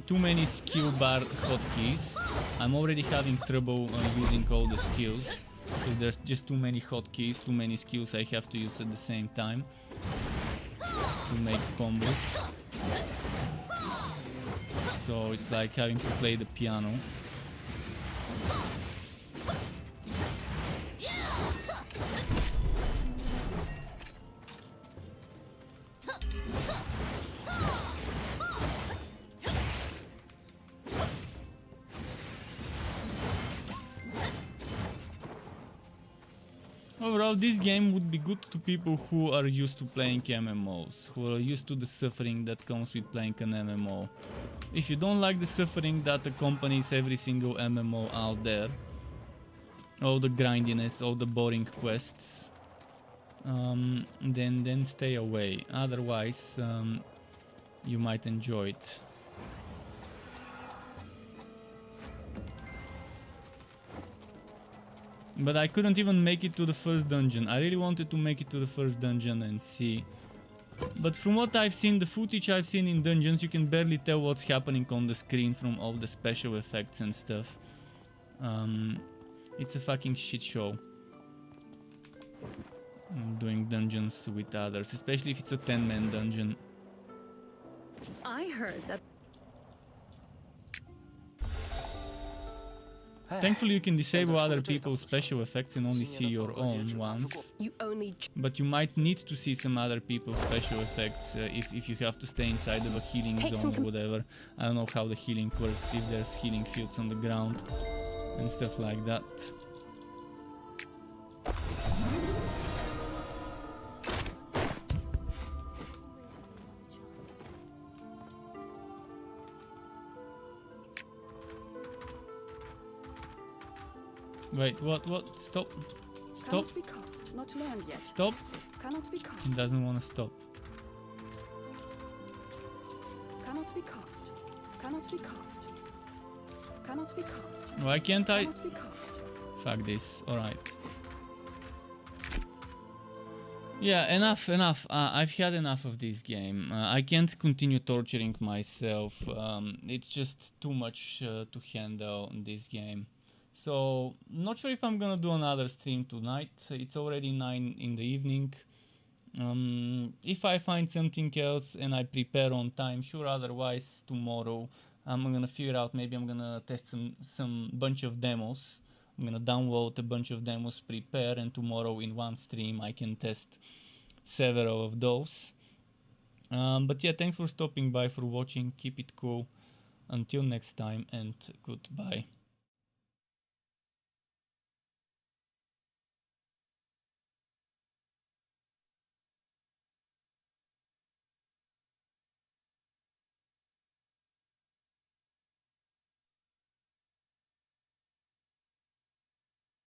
Too many skill bar hotkeys. I'm already having trouble using all the skills because there's just too many hotkeys, too many skills I have to use at the same time to make combos. So it's like having to play the piano. Overall, this game would be good to people who are used to playing MMOs, who are used to the suffering that comes with playing an MMO. If you don't like the suffering that accompanies every single MMO out there, all the grindiness, all the boring quests, then stay away. Otherwise, you might enjoy it. But I couldn't even make it to the first dungeon. I really wanted to make it to the first dungeon and see. But from what I've seen, the footage I've seen in dungeons, you can barely tell what's happening on the screen from all the special effects and stuff. It's a fucking shit show. Doing dungeons with others, especially if it's a 10-man dungeon. I heard that. Thankfully, you can disable other people's special effects and only see your own ones. But you might need to see some other people's special effects if you have to stay inside of a healing zone or whatever. I don't know how the healing works, if there's healing fields on the ground and stuff like that. Wait, what? Stop. Stop. Cannot be cast, not learned yet. Stop. Cannot be cast. He doesn't want to stop. Cannot be cast. Cannot be cast. Cannot be cast. Why can't I? Cannot be cast. Fuck this. Alright. Yeah, enough. I've had enough of this game. I can't continue torturing myself. It's just too much to handle in this game. So, not sure if I'm gonna do another stream tonight. It's already 9 in the evening. If I find something else and I prepare on time, sure. Otherwise, tomorrow I'm gonna figure out. Maybe I'm gonna test some bunch of demos. I'm gonna download a bunch of demos, prepare, and tomorrow in one stream I can test several of those. But yeah, thanks for stopping by, for watching. Keep it cool. Until next time, and goodbye.